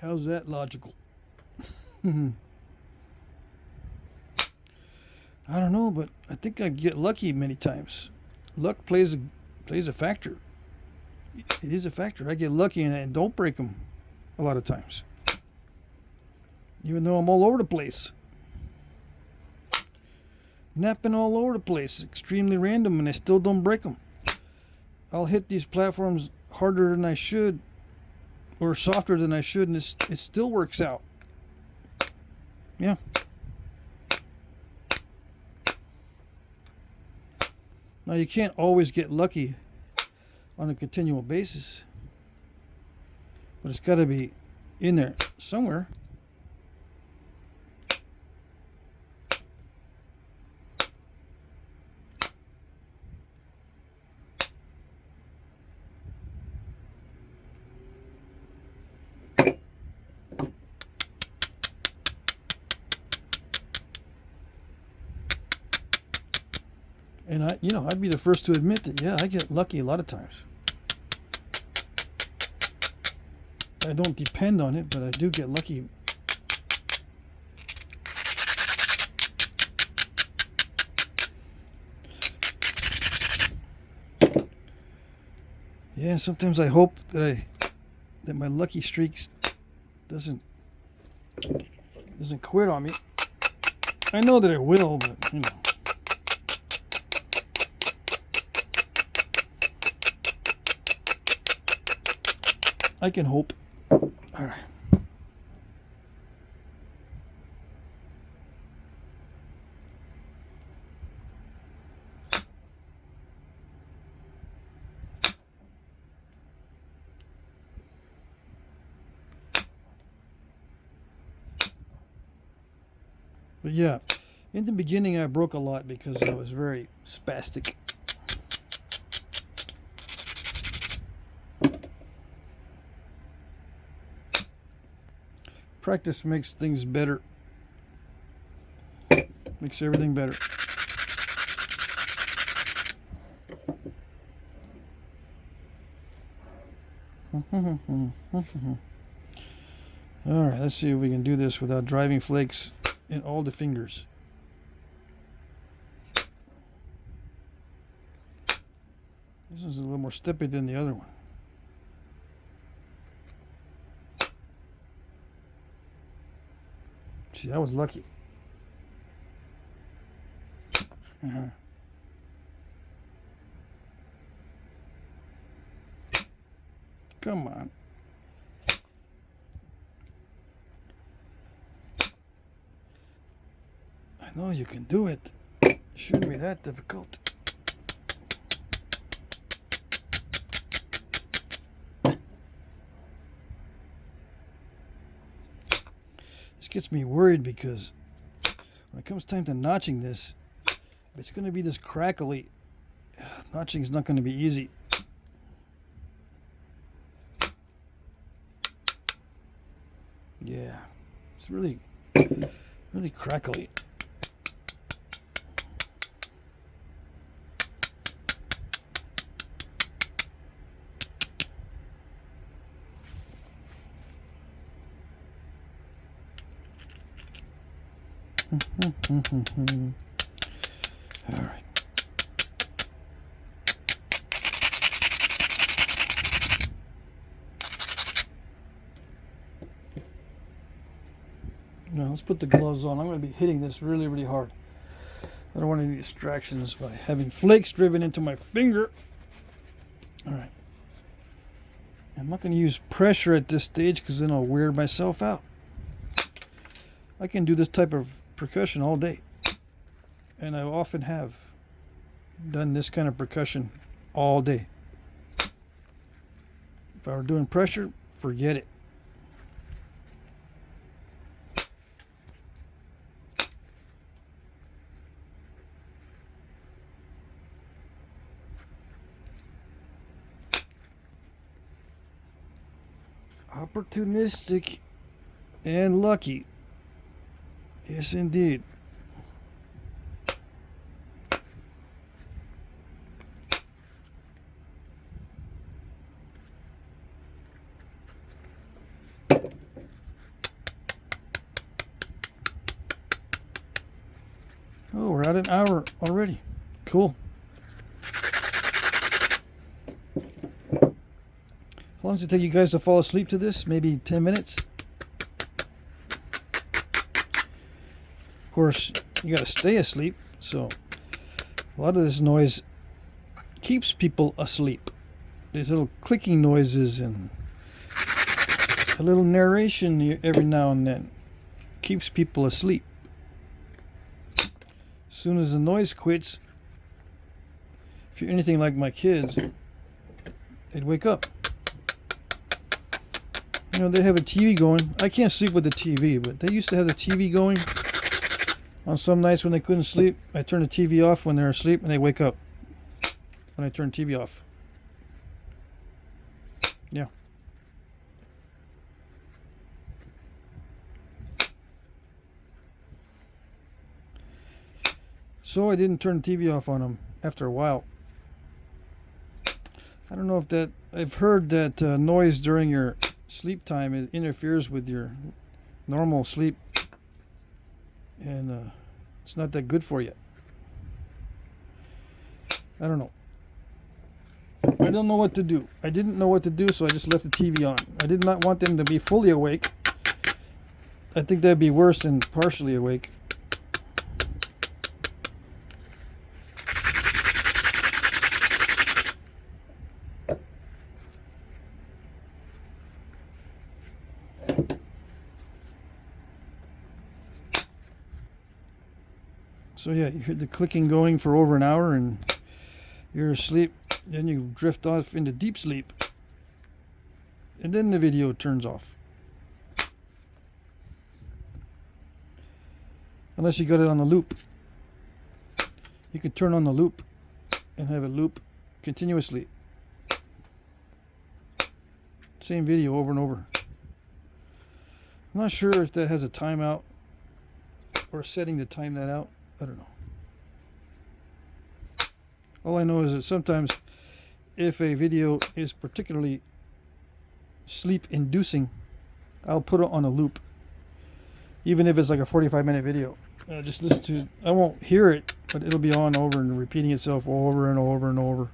S1: How's that logical? I don't know, but I think I get lucky many times. Luck plays a factor. It is a factor. I get lucky and don't break them a lot of times, even though I'm all over the place. Napping all over the place, extremely random, and I still don't break them. I'll hit these platforms harder than I should, or softer than I should, and it still works out. Yeah. Now you can't always get lucky on a continual basis, but it's got to be in there somewhere. And I'd be the first to admit that, yeah, I get lucky a lot of times. I don't depend on it, but I do get lucky. Yeah, sometimes I hope that my lucky streaks doesn't quit on me. I know that it will, but I can hope. All right. But yeah, in the beginning I broke a lot because I was very spastic. Practice makes things better. Makes everything better. Alright, let's see if we can do this without driving flakes in all the fingers. This one's a little more steppy than the other one. See, that was lucky. Come on. I know you can do it. It shouldn't be that difficult. This gets me worried because when it comes time to notching this, it's going to be this crackly. Notching is not going to be easy. Yeah, it's really crackly. All right. Now let's put the gloves on. I'm going to be hitting this really, really hard. I don't want any distractions by having flakes driven into my finger. All right. I'm not going to use pressure at this stage because then I'll wear myself out. I can do this type of percussion all day. and I often have done this kind of percussion all day. If I were doing pressure, forget it. Opportunistic and lucky. Yes, indeed. Oh, we're at an hour already. Cool. How long does it take you guys to fall asleep to this? Maybe 10 minutes? Of course, you got to stay asleep, so a lot of this noise keeps people asleep. These little clicking noises and a little narration every now and then keeps people asleep. As soon as the noise quits, if you're anything like my kids, they'd wake up. You know, they have a TV going. I can't sleep with the TV, but they used to have the TV going. On some nights when they couldn't sleep, I turn the TV off when they're asleep, and they wake up when I turn the TV off. Yeah. So I didn't turn the TV off on them after a while. I don't know if that... I've heard that noise during your sleep time, it interferes with your normal sleep, and it's not that good for you. I don't know. I don't know what to do. I didn't know what to do, so I just left the TV on. I did not want them to be fully awake. I think that'd be worse than partially awake. So yeah, you hear the clicking going for over an hour and you're asleep, then you drift off into deep sleep, and then the video turns off. Unless you got it on the loop. You could turn on the loop and have it loop continuously. Same video over and over. I'm not sure if that has a timeout or a setting to time that out. I don't know. All I know is that sometimes if a video is particularly sleep inducing, I'll put it on a loop. Even if it's like a 45-minute video. Just listen to, I won't hear it, but it'll be on over and repeating itself over and over and over.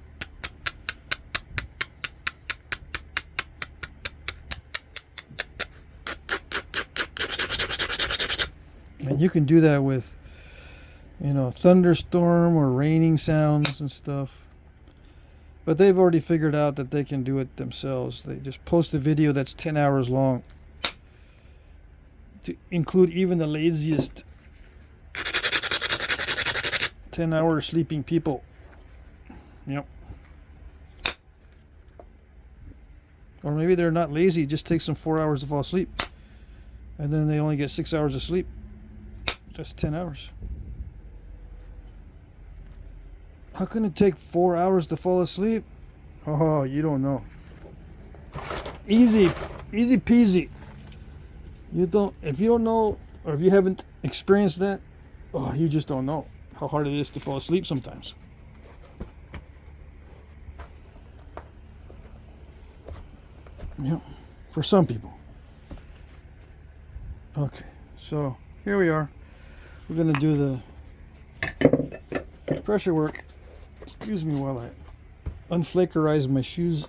S1: And you can do that with, you know, thunderstorm or raining sounds and stuff. But they've already figured out that they can do it themselves. They just post a video that's 10 hours long to include even the laziest 10-hour sleeping people. Yep. Or maybe they're not lazy, it just takes them 4 hours to fall asleep. And then they only get 6 hours of sleep. Just 10 hours. How can it take 4 hours to fall asleep? Oh, you don't know. Easy peasy. You don't, if you don't know, or if you haven't experienced that, oh, you just don't know how hard it is to fall asleep sometimes. Yeah, for some people. Okay, so here we are. We're gonna do the pressure work. Excuse me while I unflakerize my shoes.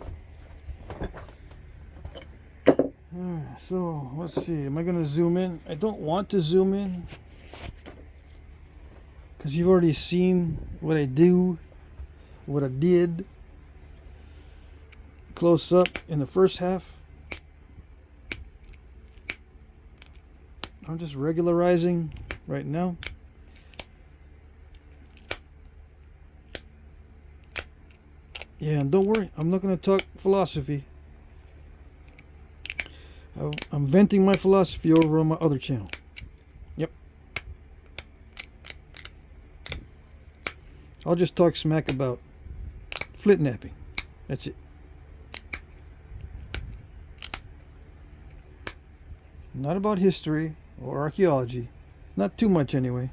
S1: So let's see, am I gonna zoom in? I don't want to zoom in because you've already seen what I do, what I did close up in the first half. I'm just regularizing right now. Yeah, and don't worry, I'm not going to talk philosophy. I'm venting my philosophy over on my other channel. Yep. I'll just talk smack about Flintknapping. That's it. Not about history or archaeology. Not too much anyway.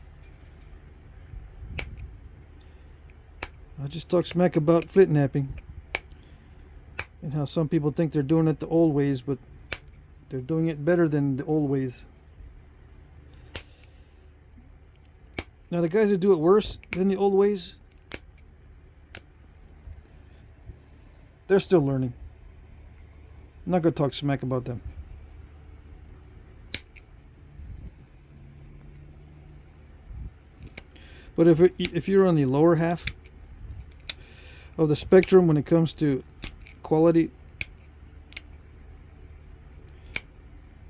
S1: I'll just talk smack about Flintknapping and how some people think they're doing it the old ways, but they're doing it better than the old ways. Now the guys that do it worse than the old ways, they're still learning. I'm not going to talk smack about them. But if you're on the lower half of the spectrum when it comes to quality,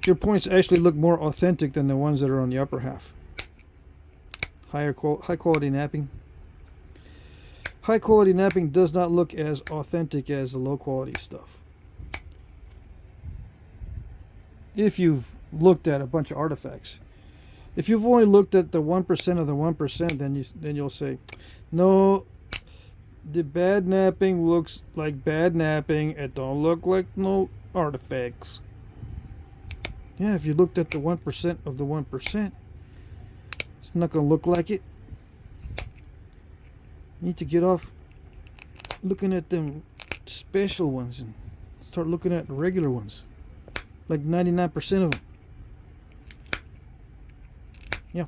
S1: your points actually look more authentic than the ones that are on the upper half. High quality knapping. High quality knapping does not look as authentic as the low quality stuff. If you've looked at a bunch of artifacts. If you've only looked at the 1% of the 1%, then you'll say, no, the bad knapping looks like bad knapping. It don't look like no artifacts. Yeah, if you looked at the 1% of the 1%, it's not going to look like it. You need to get off looking at them special ones and start looking at regular ones. Like 99% of them. Yeah.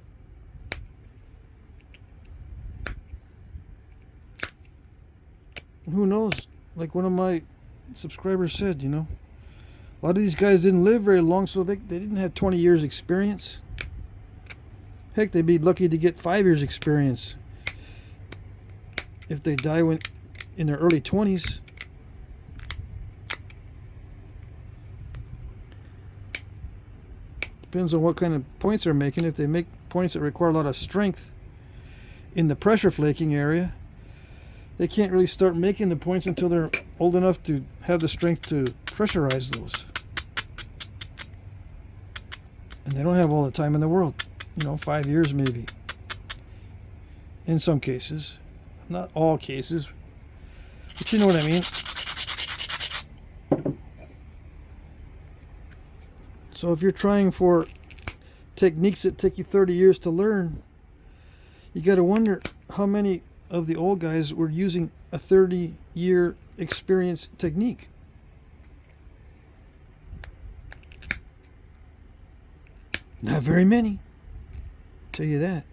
S1: Who knows? Like one of my subscribers said, you know, a lot of these guys didn't live very long, so they didn't have 20 years experience. Heck, they'd be lucky to get 5 years experience if they die in their early 20s. Depends on what kind of points they're making. If they make points that require a lot of strength in the pressure flaking area, they can't really start making the points until they're old enough to have the strength to pressurize those. And they don't have all the time in the world. You know, 5 years maybe. In some cases. Not all cases. But you know what I mean. So if you're trying for techniques that take you 30 years to learn, you got to wonder how many of the old guys were using a 30-year experience technique. Not very many. Tell you that.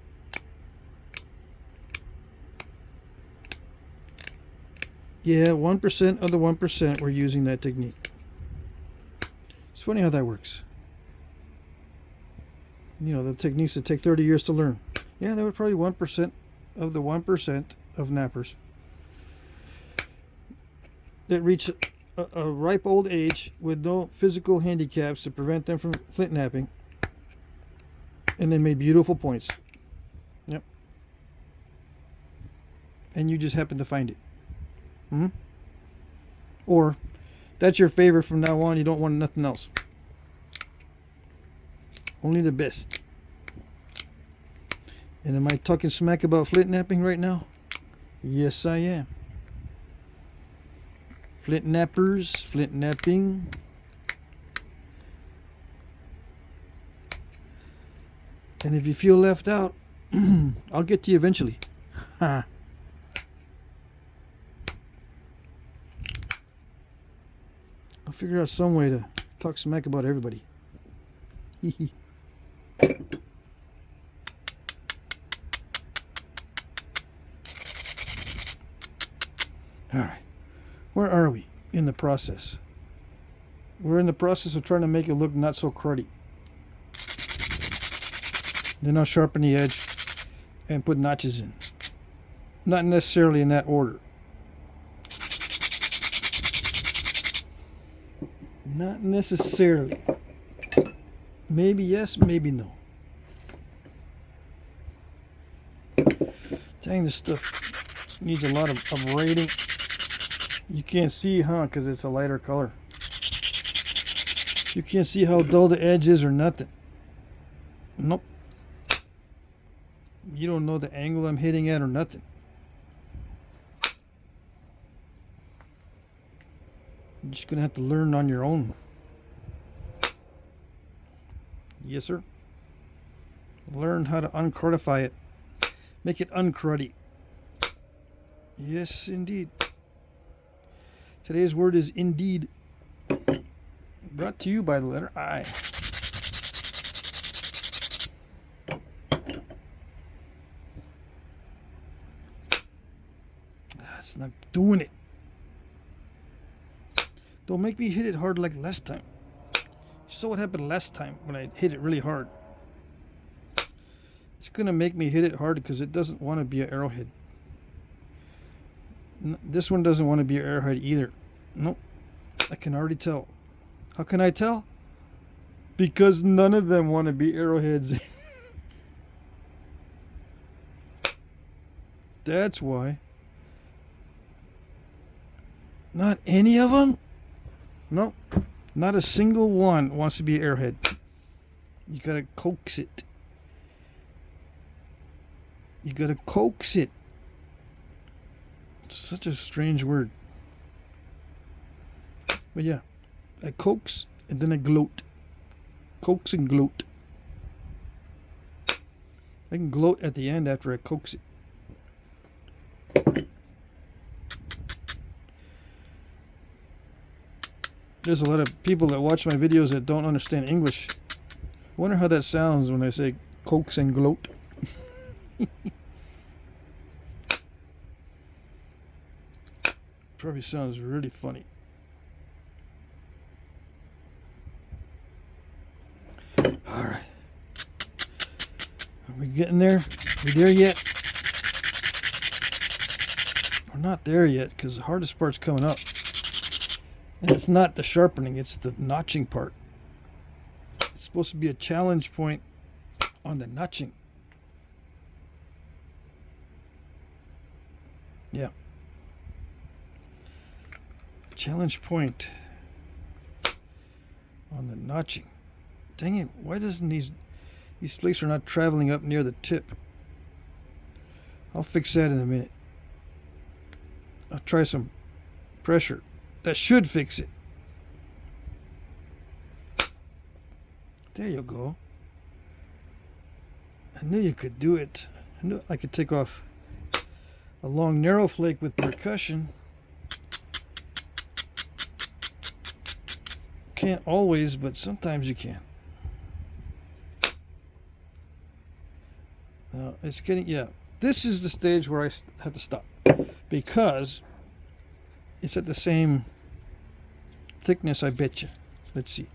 S1: Yeah, 1% of the 1% were using that technique. It's funny how that works. You know, the techniques that take 30 years to learn. Yeah, there were probably 1% of the 1% of nappers that reach a ripe old age with no physical handicaps to prevent them from flint napping, and they made beautiful points. Yep. And you just happen to find it. Or that's your favorite from now on. You don't want nothing else. Only the best. And am I talking smack about flint napping right now? Yes, I am. Flint nappers, flint napping. And if you feel left out, I'll get to you eventually. Ha. I'll figure out some way to talk smack about everybody. Alright, where are we in the process? We're in the process of trying to make it look not so cruddy. Then I'll sharpen the edge and put notches in. Not necessarily in that order. Not necessarily. Maybe yes, maybe no. Dang, this stuff needs a lot of abrading. You can't see, huh? Because it's a lighter color. You can't see how dull the edge is or nothing. Nope. You don't know the angle I'm hitting at or nothing. You're just going to have to learn on your own. Yes, sir. Learn how to uncrudify it. Make it uncruddy. Yes, indeed. Today's word is indeed. Brought to you by the letter I. That's not doing it. Don't make me hit it hard like last time. You saw what happened last time when I hit it really hard. It's going to make me hit it hard because it doesn't want to be an arrowhead. This one doesn't want to be an arrowhead either. Nope. I can already tell. How can I tell? Because none of them want to be arrowheads. That's why. Not any of them? Nope. Not a single one wants to be an arrowhead. You gotta coax it. You gotta coax it. It's such a strange word. But yeah, I coax and then I gloat. Coax and gloat. I can gloat at the end after I coax it. There's a lot of people that watch my videos that don't understand English. I wonder how that sounds when I say coax and gloat. Probably sounds really funny. Alright. Are we getting there? Are we there yet? We're not there yet because the hardest part's coming up. And it's not the sharpening, it's the notching part. It's supposed to be a challenge point on the notching. Yeah. Challenge point on the notching. Dang it, why doesn't these flakes are not traveling up near the tip? I'll fix that in a minute. I'll try some pressure. That should fix it. There you go. I knew you could do it. I knew I could take off a long narrow flake with percussion. Can't always, but sometimes you can. Now it's getting, yeah. This is the stage where I have to stop because it's at the same thickness, I bet you. Let's see.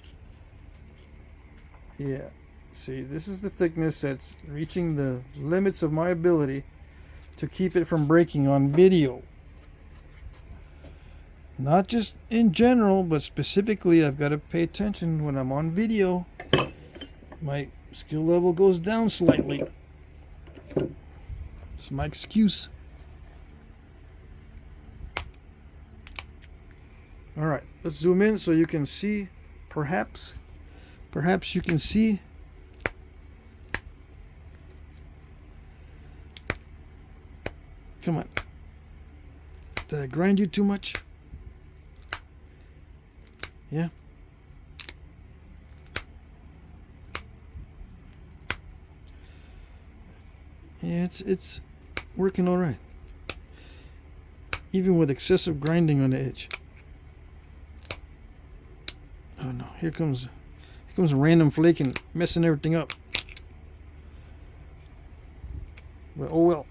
S1: Yeah. See, this is the thickness that's reaching the limits of my ability to keep it from breaking on video. Not just in general, but specifically, I've got to pay attention when I'm on video. My skill level goes down slightly. It's my excuse. All right, let's zoom in so you can see. Perhaps you can see. Come on. Did I grind you too much? Yeah. Yeah, it's working all right. Even with excessive grinding on the edge. Oh no, here comes a random flaking, messing everything up. But oh well.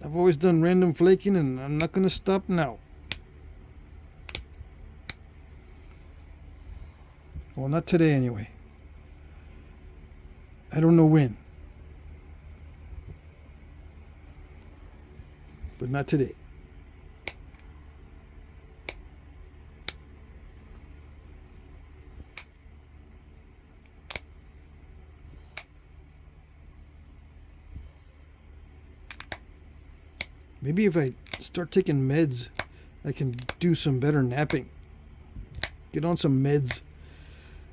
S1: I've always done random flaking and I'm not gonna stop now. Well, not today anyway. I don't know when. But not today. Maybe if I Start taking meds. I can do some better napping. Get on some meds.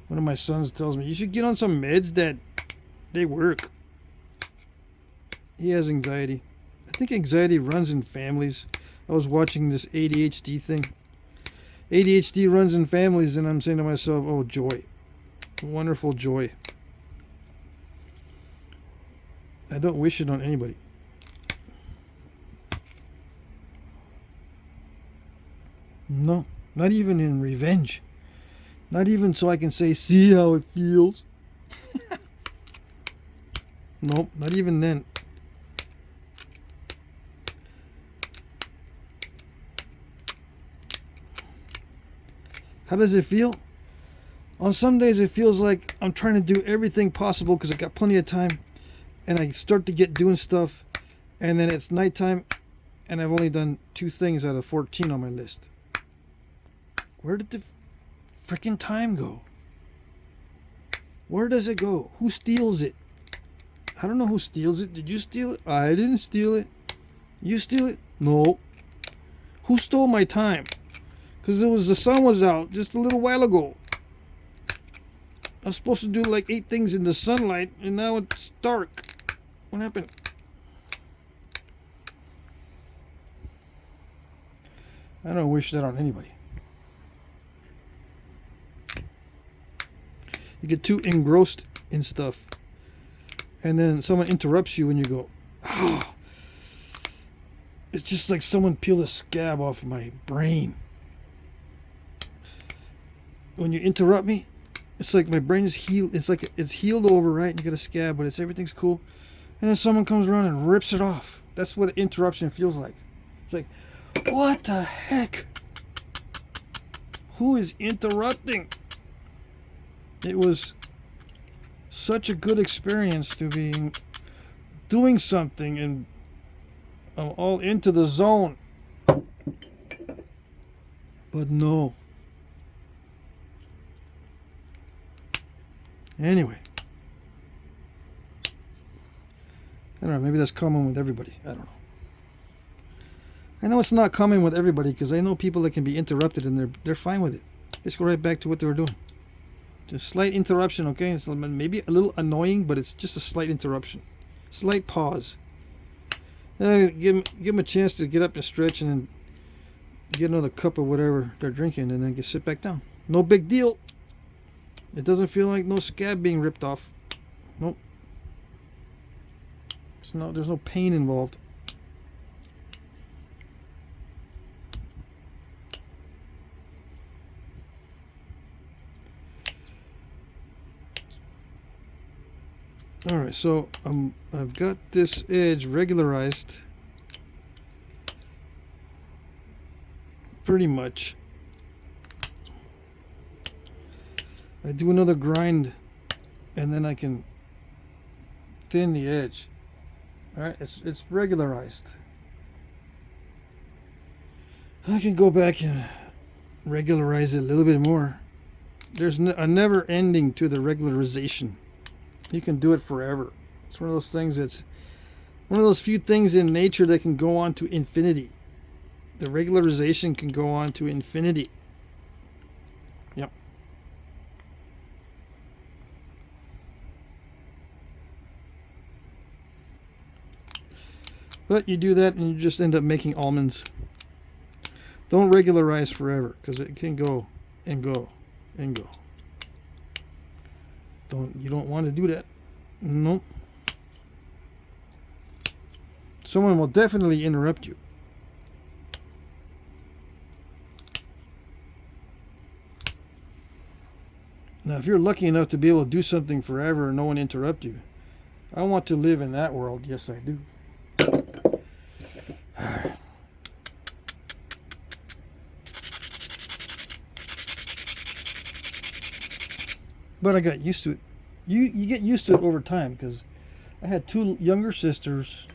S1: One of my sons tells me, you should get on some meds that they work. He has anxiety. I think anxiety runs in families. I was watching this ADHD thing. ADHD runs in families, and I'm saying to myself, oh, joy. Wonderful joy. I don't wish it on anybody. No, not even in revenge. Not even so I can say, see how it feels. Nope, not even then. How does it feel? On some days it feels like I'm trying to do everything possible because I got plenty of time, and I start to get doing stuff, and then it's nighttime and I've only done 2 things out of 14 on my list. Where did the freaking time go? Where does it go? Who steals it? I don't know who steals it. Did you steal it? I didn't steal it. You steal it? No. Who stole my time? Because the sun was out just a little while ago. I was supposed to do like 8 things in the sunlight, and now it's dark. What happened? I don't wish that on anybody. You get too engrossed in stuff, and then someone interrupts you and you go, ah. It's just like someone peeled a scab off my brain. When you interrupt me, it's like my brain is healed. It's like it's healed over, right? And you got a scab, but everything's cool. And then someone comes around and rips it off. That's what an interruption feels like. It's like, what the heck? Who is interrupting? It was such a good experience to be doing something, and I'm all into the zone. But no. Anyway. I don't know, maybe that's common with everybody. I don't know. I know it's not common with everybody, because I know people that can be interrupted and they're fine with it. Let's go right back to what they were doing. Just slight interruption, okay? It's maybe a little annoying, but it's just a slight interruption. Slight pause. Give them a chance to get up and stretch, and then get another cup of whatever they're drinking, and then sit back down. No big deal. It doesn't feel like no scab being ripped off. Nope. There's no pain involved. Alright, so I've got this edge regularized pretty much. I do another grind, and then I can thin the edge. Alright, it's regularized. I can go back and regularize it a little bit more. There's a never ending to the regularization. You can do it forever. It's one of those things that's one of those few things in nature that can go on to infinity. The regularization can go on to infinity. Yep. But you do that and you just end up making almonds. Don't regularize forever, because it can go and go and go. You don't want to do that. Nope. Someone will definitely interrupt you. Now, if you're lucky enough to be able to do something forever and no one interrupt you, I want to live in that world. Yes, I do. But I got used to it. You get used to it over time, because I had 2 younger sisters,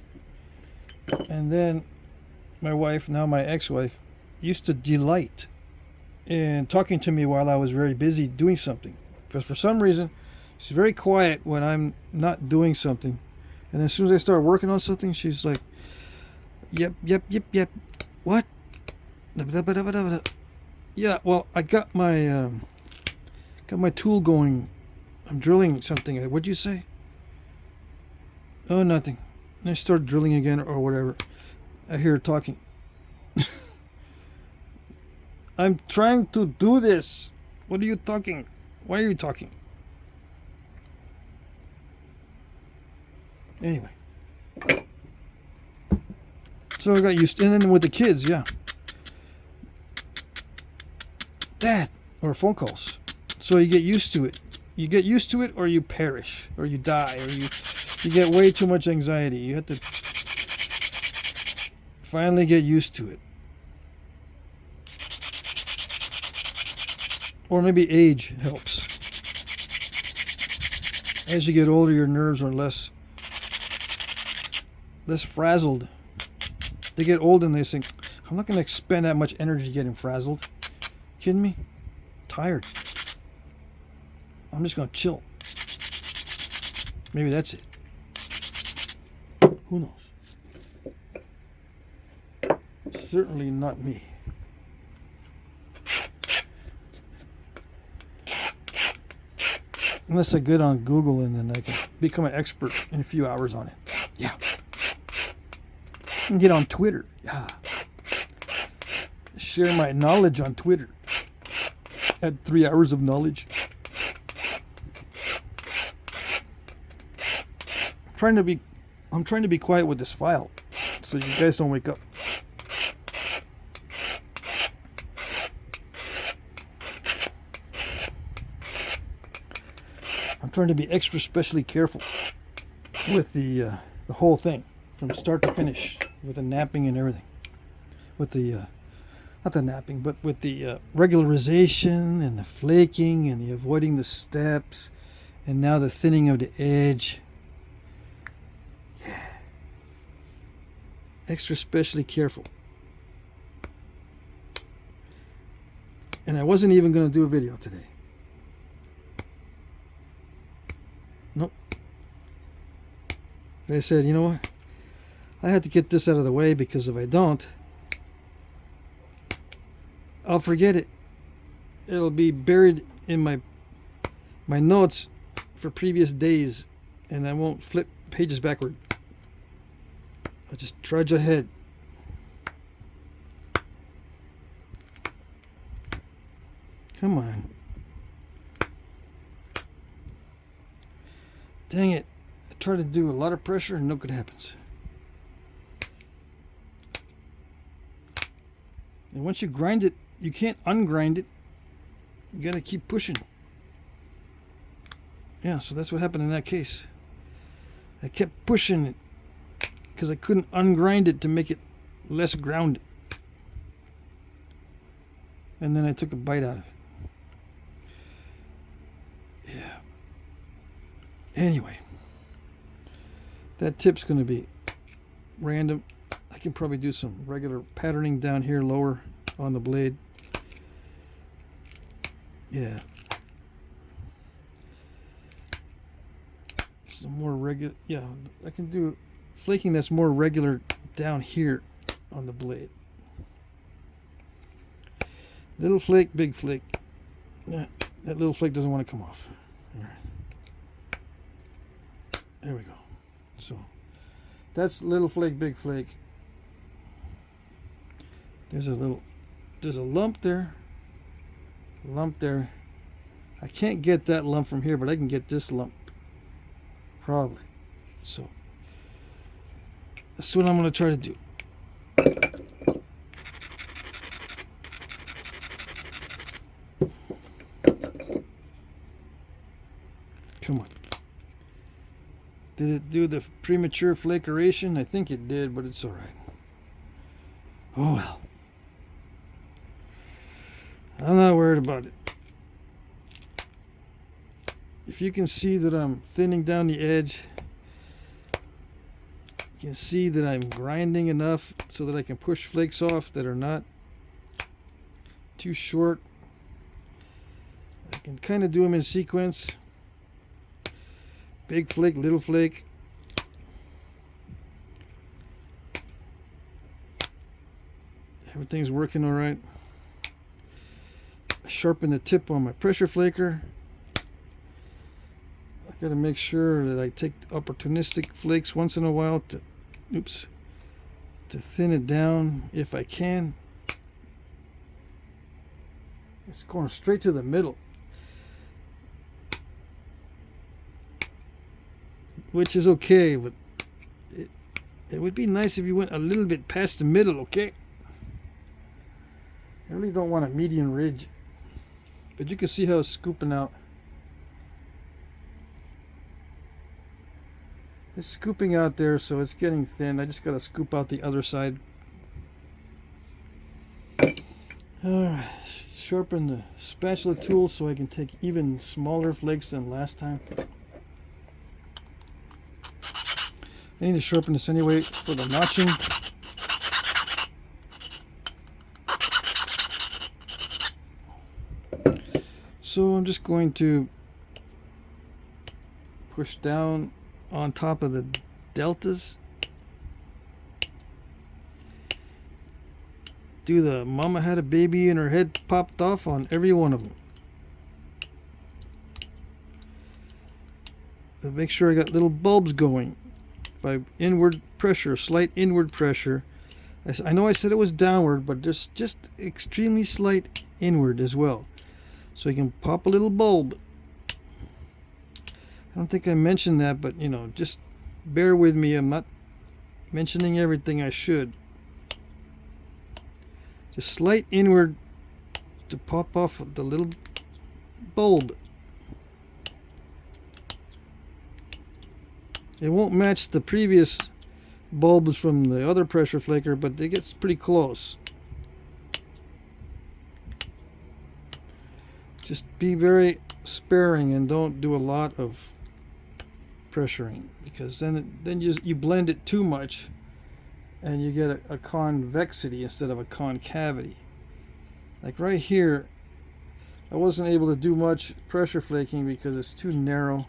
S1: and then my wife, now my ex-wife, used to delight in talking to me while I was very busy doing something. Because for some reason, she's very quiet when I'm not doing something. And as soon as I start working on something, she's like, yep, yep, yep, yep. What? Yeah, well, I got my tool going. I'm drilling something. What'd you say? Oh, nothing. I start drilling again or whatever. I hear her talking. I'm trying to do this. What are you talking? Why are you talking? Anyway. So I got used to, and then with the kids, yeah. Dad, or phone calls. So you get used to it. You get used to it or you perish or you die or you get way too much anxiety. You have to finally get used to it. Or maybe age helps. As you get older, your nerves are less frazzled. They get old and they think, I'm not going to expend that much energy getting frazzled. Kidding me? Tired. I'm just going to chill. Maybe that's it. Who knows? Certainly not me. Unless I get on Google and then I can become an expert in a few hours on it. Yeah. And get on Twitter. Yeah. Share my knowledge on Twitter. At 3 hours of knowledge. I'm trying to be quiet with this file so you guys don't wake up. I'm trying to be extra specially careful with the whole thing from start to finish with the knapping and everything. With the not the knapping, but with the regularization and the flaking and the avoiding the steps and now the thinning of the edge. Yeah. Extra specially careful. And I wasn't even going to do a video today. Nope. I said, you know what? I had to get this out of the way because if I don't, I'll forget it. It'll be buried in my notes for previous days and I won't flip pages backward. I'll just trudge ahead. Come on. Dang it. I try to do a lot of pressure and no good happens. And once you grind it, you can't ungrind it. You gotta keep pushing. Yeah, so that's what happened in that case. I kept pushing it because I couldn't ungrind it to make it less grounded. And then I took a bite out of it. Yeah. Anyway, that tip's going to be random. I can probably do some regular patterning down here lower on the blade. Yeah. Some more regular. Yeah, I can do flaking that's more regular down here on the blade. Little flake, big flake. Yeah, that little flake doesn't want to come off. All right. There we go. So that's little flake, big flake. There's a lump there. Lump there. I can't get that lump from here, but I can get this lump. Probably. So that's what I'm going to try to do. Come on. Did it do the premature flakeration? I think it did, but it's alright. Oh well. I'm not worried about it. If you can see that I'm thinning down the edge, you can see that I'm grinding enough so that I can push flakes off that are not too short. I can kind of do them in sequence. Big flake, little flake. Everything's working all right. Sharpen the tip on my pressure flaker. I got to make sure that I take opportunistic flakes once in a while to, to thin it down if I can. It's going straight to the middle, which is okay, but it would be nice if you went a little bit past the middle, okay? I really don't want a median ridge, but you can see how it's scooping out. It's scooping out there, so it's getting thin. I just got to scoop out the other side. Alright, sharpen the spatula tool so I can take even smaller flakes than last time. I need to sharpen this anyway for the notching. So I'm just going to push down on top of the deltas. Do the mama had a baby and her head popped off on every one of them. And make sure I got little bulbs going by inward pressure, slight inward pressure. I know I said it was downward, but there's just extremely slight inward as well. So you can pop a little bulb. I don't think I mentioned that, but you know, just bear with me. I'm not mentioning everything I should. Just slight inward to pop off the little bulb. It won't match the previous bulbs from the other pressure flaker, but it gets pretty close. Just be very sparing and don't do a lot of pressuring, because then you blend it too much and you get a convexity instead of a concavity. Like right here, I wasn't able to do much pressure flaking because it's too narrow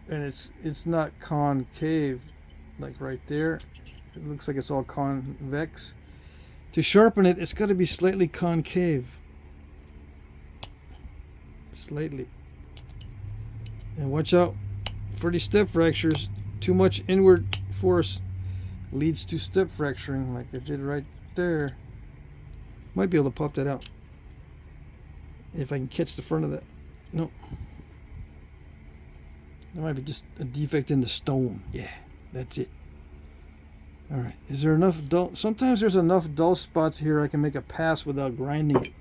S1: and it's not concave like right there. It looks like it's all convex. To sharpen it, it's got to be slightly concave. Slightly. And watch out for these step fractures. Too much inward force leads to step fracturing, like I did right there. Might be able to pop that out if I can catch the front of that. Nope. There might be just a defect in the stone. Yeah, that's it. Alright, is there enough dull? Sometimes there's enough dull spots here I can make a pass without grinding it.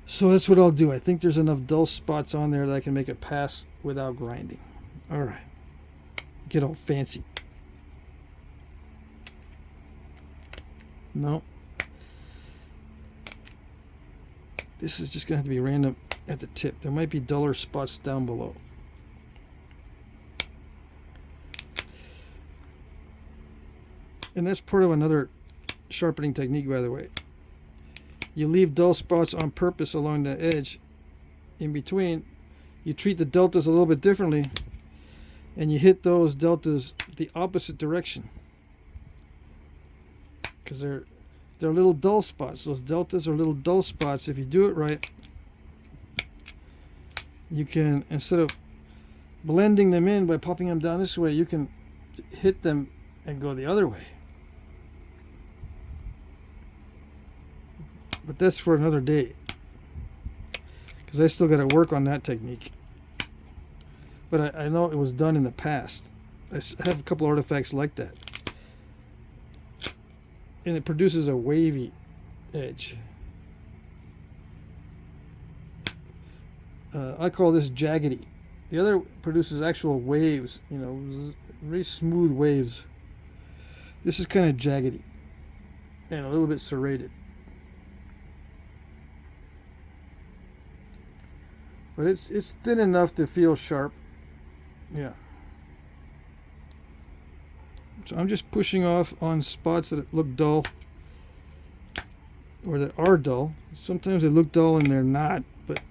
S1: So that's what I'll do. I think there's enough dull spots on there that I can make a pass without grinding. Alright. Get all fancy. No. This is just going to have to be random at the tip. There might be duller spots down below. And that's part of another sharpening technique, by the way. You leave dull spots on purpose along the edge. In between, you treat the deltas a little bit differently, and you hit those deltas the opposite direction, because they're little dull spots. Those deltas are little dull spots. If you do it right, you can, instead of blending them in by popping them down this way, you can hit them and go the other way. But that's for another day, because I still got to work on that technique. But I know it was done in the past. I have a couple artifacts like that, and it produces a wavy edge. I call this jaggedy. The other produces actual waves, you know, really smooth waves. This is kind of jaggedy and a little bit serrated. But it's thin enough to feel sharp. Yeah. So I'm just pushing off on spots that look dull, or that are dull. Sometimes they look dull and they're not, but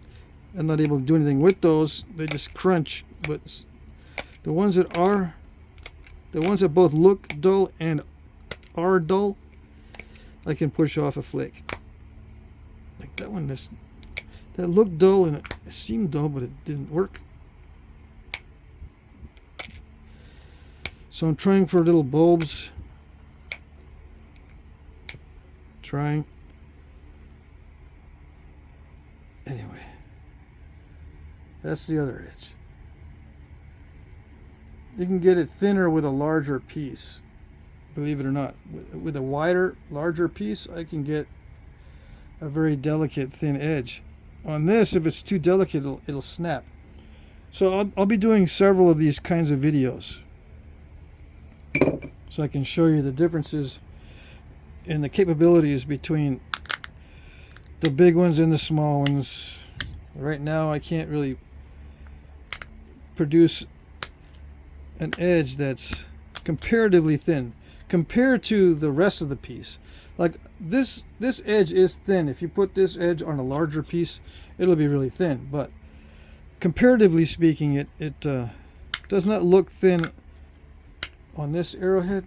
S1: I'm not able to do anything with those. They just crunch. But the ones that are, the ones that both look dull and are dull, I can push off a flake. Like that one, that looked dull and it seemed dull, but it didn't work. So I'm trying for little bulbs. Trying. Anyway, that's the other edge. You can get it thinner with a larger piece, believe it or not. With a wider, larger piece, I can get a very delicate thin edge. On this, if it's too delicate, it'll snap. So I'll be doing several of these kinds of videos, so I can show you the differences in the capabilities between the big ones and the small ones. Right now I can't really produce an edge that's comparatively thin compared to the rest of the piece. Like this edge is thin. If you put this edge on a larger piece, it'll be really thin, but comparatively speaking, it does not look thin on this arrowhead.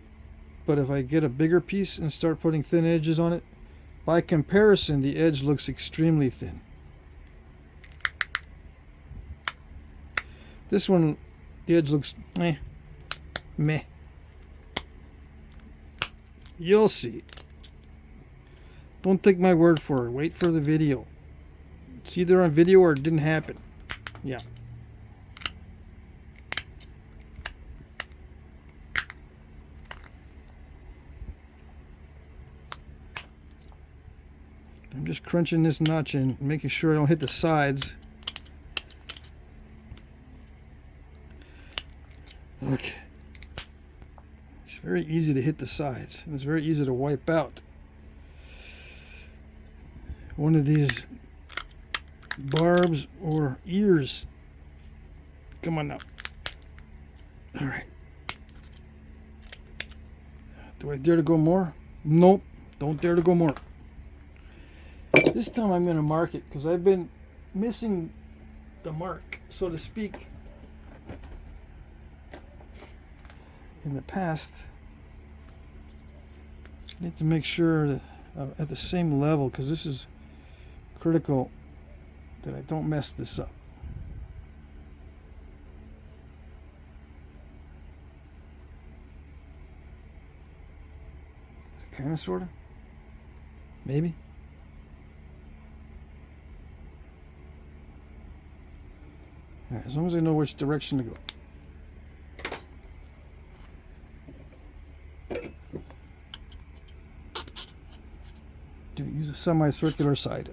S1: But if I get a bigger piece and start putting thin edges on it, by comparison, the edge looks extremely thin. This one, the edge looks meh. You'll see. Don't take my word for it. Wait for the video. It's either on video or it didn't happen. Yeah. I'm just crunching this notch in, making sure I don't hit the sides. Okay. It's very easy to hit the sides, and it's very easy to wipe out one of these barbs or ears. Come on now. All right. Do I dare to go more? Nope. Don't dare to go more. This time I'm going to mark it because I've been missing the mark, so to speak, in the past. I need to make sure that I'm at the same level because this is critical that I don't mess this up. Kind of, sort of, maybe. All right, as long as I know which direction to go. Use a semicircular side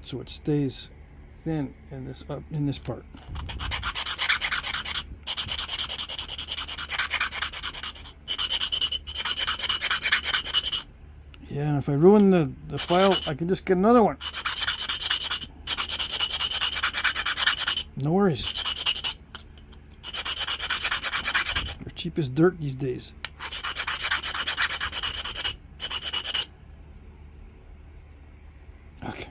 S1: so it stays thin in this part. Yeah, and if I ruin the file, I can just get another one. No worries. They're cheap as dirt these days. Okay.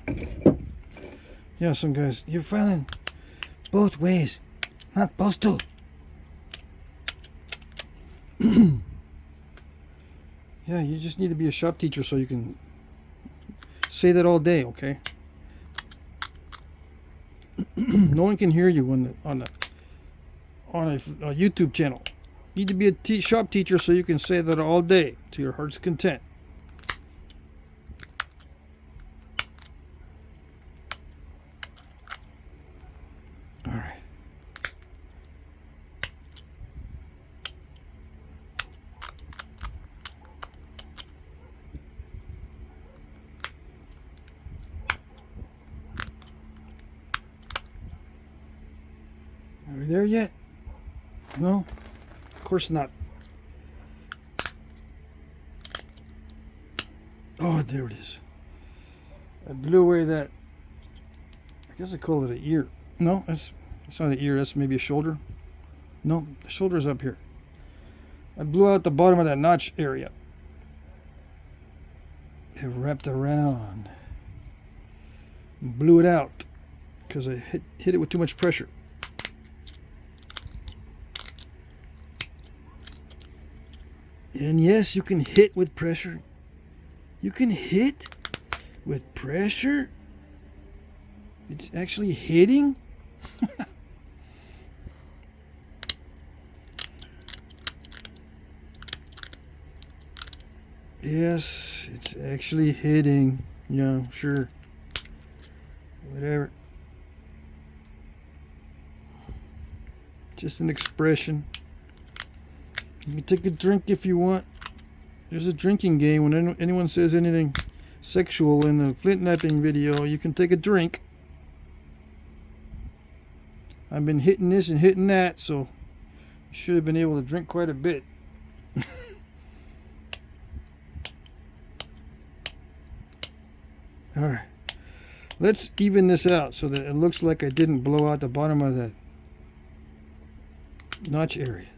S1: Yeah, some guys, you're filing both ways. Not supposed to. Yeah, you just need to be a shop teacher so you can say that all day, okay? No one can hear you on a YouTube channel. You need to be a shop teacher so you can say that all day to your heart's content. All right. Are we there yet? No? Of course not. Oh, there it is. I blew away that. I guess I call it an ear. No, that's not an ear. That's maybe a shoulder. No, the shoulder's up here. I blew out the bottom of that notch area. It wrapped around. And blew it out because I hit it with too much pressure. And yes, you can hit with pressure. You can hit with pressure. It's actually hitting. Yes, it's actually hitting. Yeah, sure. Whatever. Just an expression. You can take a drink if you want. There's a drinking game. When anyone says anything sexual in the Flintknapping video, you can take a drink. I've been hitting this and hitting that, so you should have been able to drink quite a bit. Alright. Let's even this out so that it looks like I didn't blow out the bottom of that notch area.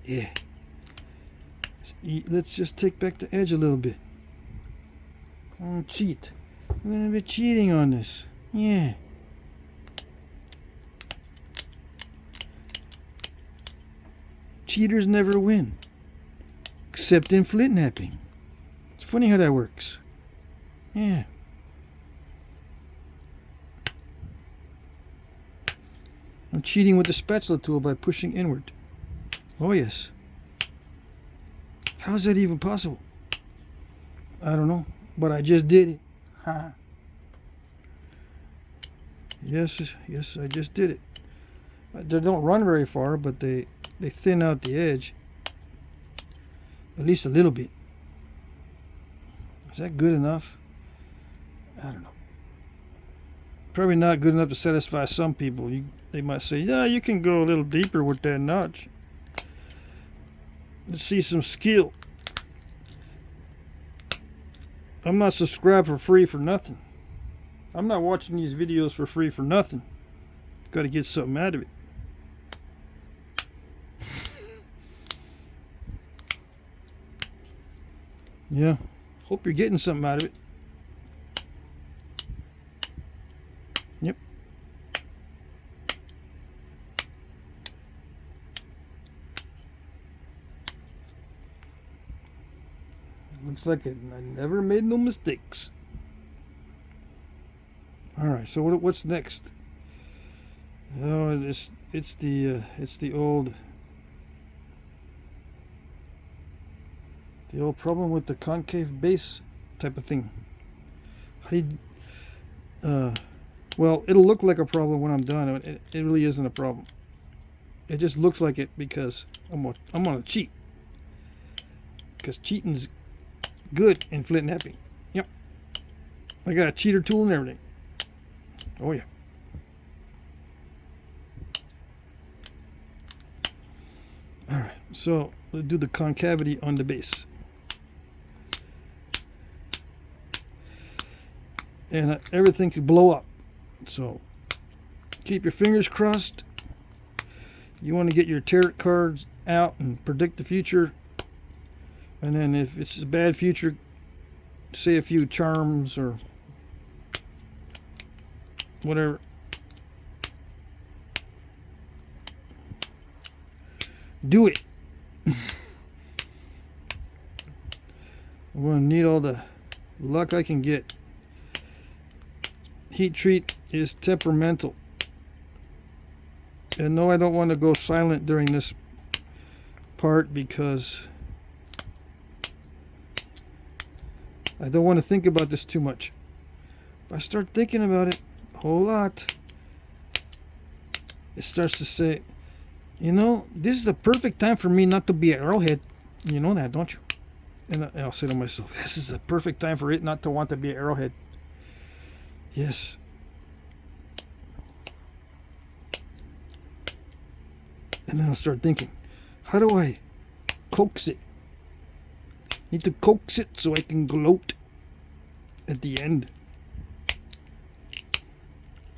S1: Yeah. Let's just take back the edge a little bit. Cheat. I'm going to be cheating on this. Yeah. Cheaters never win. Except in Flintknapping. It's funny how that works. Yeah. I'm cheating with the spatula tool by pushing inward. Oh yes. How is that even possible? I don't know, but I just did it. Ha. Yes, I just did it. They don't run very far, but they thin out the edge. At least a little bit. Is that good enough? I don't know. Probably not good enough to satisfy some people. They might say, yeah, you can go a little deeper with that notch. Let's see some skill. I'm not subscribed for free for nothing. I'm not watching these videos for free for nothing. Got to get something out of it. Yeah. Hope you're getting something out of it. Yep. Looks like I never made no mistakes. All right. So what's next? Oh, it's the old problem with the concave base type of thing. How do you, well, it'll look like a problem when I'm done. It really isn't a problem. It just looks like it because I'm gonna cheat. Because cheating's good in Flintknapping. Yep. I got a cheater tool and everything. Oh yeah. Alright, so let's do the concavity on the base. And everything could blow up. So keep your fingers crossed. You want to get your tarot cards out and predict the future. And then if it's a bad future, say a few charms or whatever. Do it. I'm going to need all the luck I can get. Heat treat is temperamental. And no, I don't want to go silent during this part because I don't want to think about this too much. If I start thinking about it a whole lot, it starts to say, you know, this is the perfect time for me not to be an Arrowhead. You know that, don't you? And I'll say to myself, this is the perfect time for it not to want to be an Arrowhead. Yes. And then I'll start thinking, how do I coax it? Need to coax it so I can gloat at the end.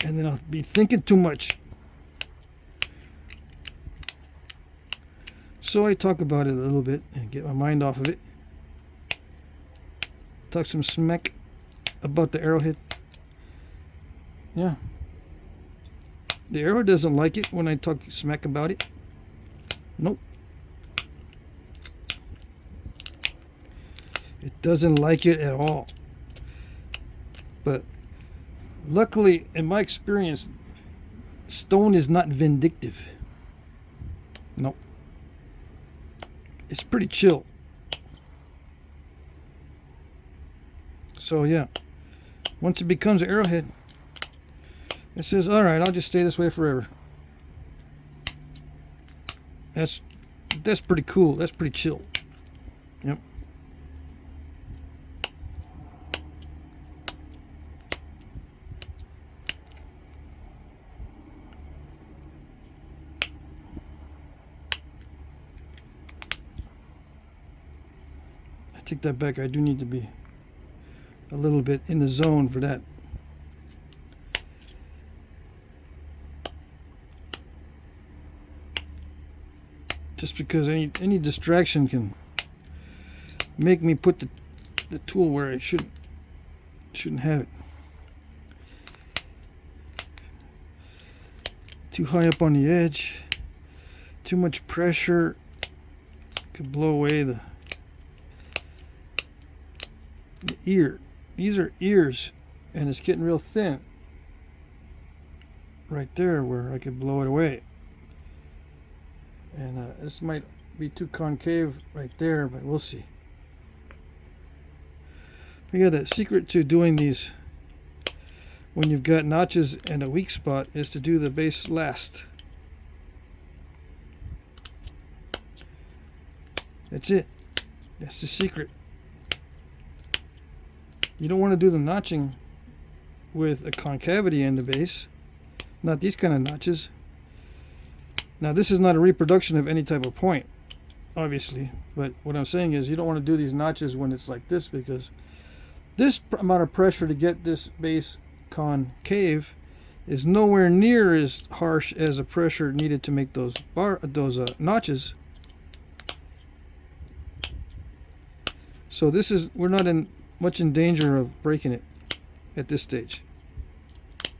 S1: And then I'll be thinking too much. So I talk about it a little bit and get my mind off of it. Talk some smack about the Arrowhead. Yeah. The Arrow doesn't like it when I talk smack about it. Nope. It doesn't like it at all. But luckily, in my experience, stone is not vindictive. Nope. It's pretty chill. So yeah, once it becomes Arrowhead, it says, all right, I'll just stay this way forever. That's pretty cool. That's pretty chill. Yep. I take that back. I do need to be a little bit in the zone for that. Just because any distraction can make me put the tool where I shouldn't have it. Too high up on the edge, too much pressure could blow away the ear. These are ears, and it's getting real thin right there where I could blow it away. And this might be too concave right there, but we'll see. But yeah, the secret to doing these when you've got notches and a weak spot is to do the base last. That's it. That's the secret. You don't want to do the notching with a concavity in the base. Not these kind of notches. Now this is not a reproduction of any type of point, obviously. But what I'm saying is you don't want to do these notches when it's like this, because this amount of pressure to get this base concave is nowhere near as harsh as the pressure needed to make those notches. So we're not much in danger of breaking it at this stage.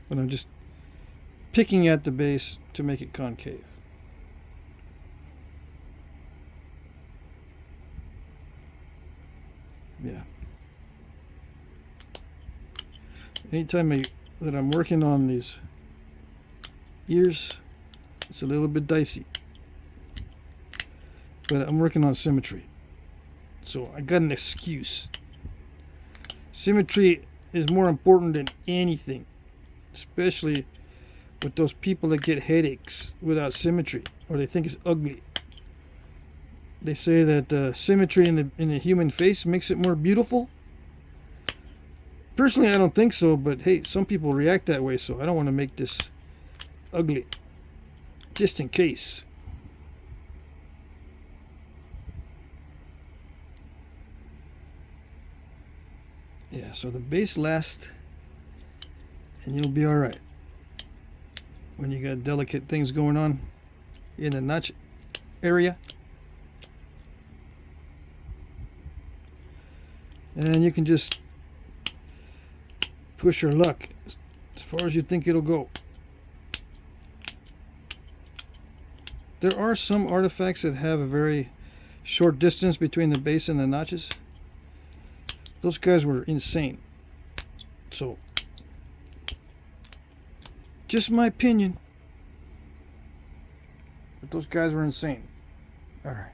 S1: But I'm just picking at the base to make it concave. Yeah. Anytime that I'm working on these ears, it's a little bit dicey. But I'm working on symmetry. So I got an excuse. Symmetry is more important than anything, especially with those people that get headaches without symmetry, or they think it's ugly. They say that symmetry in the human face makes it more beautiful. Personally, I don't think so, but hey, some people react that way, so I don't want to make this ugly, just in case. Yeah, so the base last, and you'll be all right when you got delicate things going on in the notch area. And you can just push your luck as far as you think it'll go. There are some artifacts that have a very short distance between the base and the notches. Those guys were insane. So, just my opinion, but those guys were insane. Alright.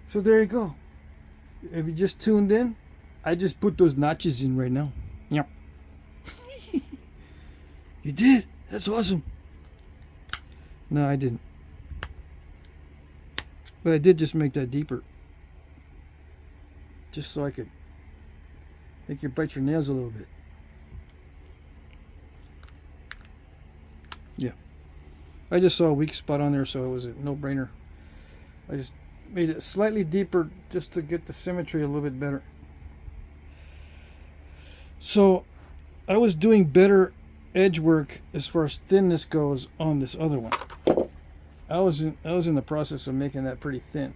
S1: So there you go. If you just tuned in, I just put those notches in right now. Yep. You did? That's awesome. No, I didn't. But I did just make that deeper. Just so I could make you bite your nails a little bit. Yeah. I just saw a weak spot on there, so it was a no-brainer. I just made it slightly deeper just to get the symmetry a little bit better. So I was doing better edge work as far as thinness goes on this other one. I was in the process of making that pretty thin.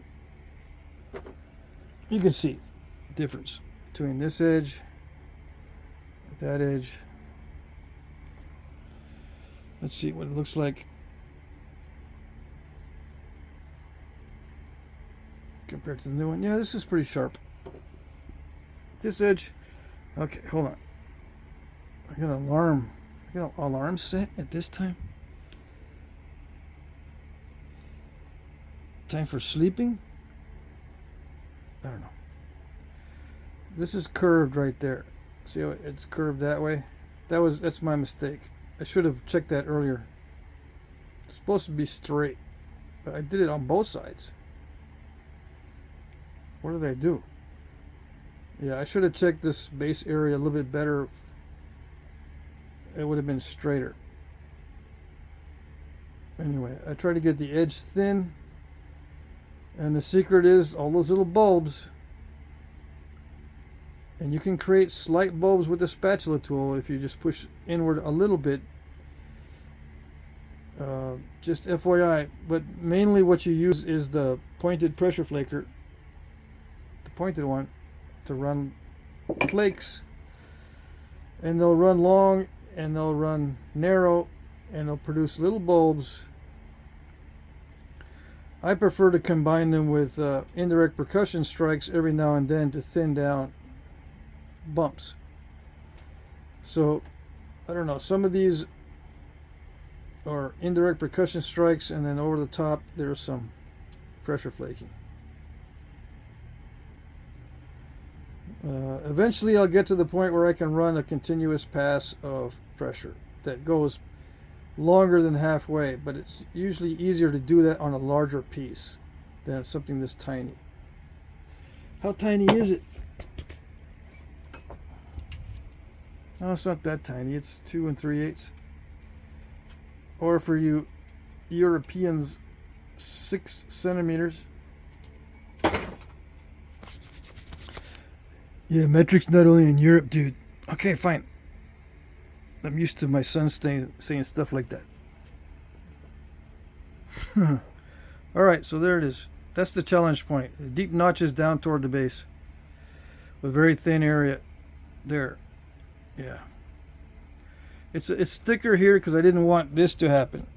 S1: You can see the difference between this edge with that edge. Let's see what it looks like compared to the new one. Yeah, this is pretty sharp. this edge. Okay, hold on. I got an alarm. I got an alarm set at this time. Time for sleeping? I don't know. This is curved right there. See how it's curved that way? That's my mistake. I should have checked that earlier. It's supposed to be straight, but I did it on both sides. What did I do? Yeah, I should have checked this base area a little bit better. It would have been straighter. Anyway, I tried to get the edge thin. And the secret is all those little bulbs. And you can create slight bulbs with the spatula tool if you just push inward a little bit. Just FYI. But mainly what you use is the pointed pressure flaker. The pointed one. To run flakes. And they'll run long and they'll run narrow. And they'll produce little bulbs. I prefer to combine them with indirect percussion strikes every now and then to thin down bumps. So, I don't know, some of these are indirect percussion strikes, and then over the top there's some pressure flaking. Eventually I'll get to the point where I can run a continuous pass of pressure that goes longer than halfway, but it's usually easier to do that on a larger piece than something this tiny. How tiny is it? Oh, it's not that tiny. It's 2 3/8. Or for you Europeans, 6 centimeters. Yeah, metric's not only in Europe, dude. Okay, fine. I'm used to my son saying stuff like that. Alright, so there it is. That's the challenge point. Deep notches down toward the base. With very thin area. There. Yeah. It's thicker here because I didn't want this to happen.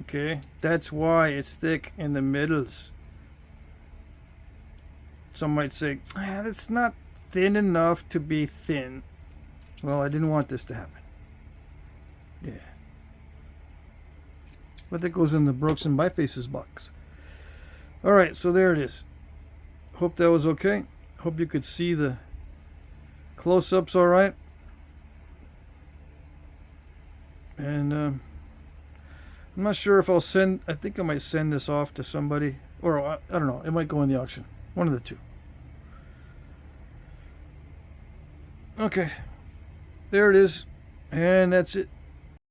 S1: Okay? That's why it's thick in the middles. Some might say, that's not thin enough to be thin. Well, I didn't want this to happen. Yeah. But that goes in the Brooks and Bifaces box. Alright, so there it is. Hope that was okay. Hope you could see the close-ups alright. And I'm not sure if I'll send... I think I might send this off to somebody. Or, I don't know. It might go in the auction. One of the two. Okay. There it is. And that's it.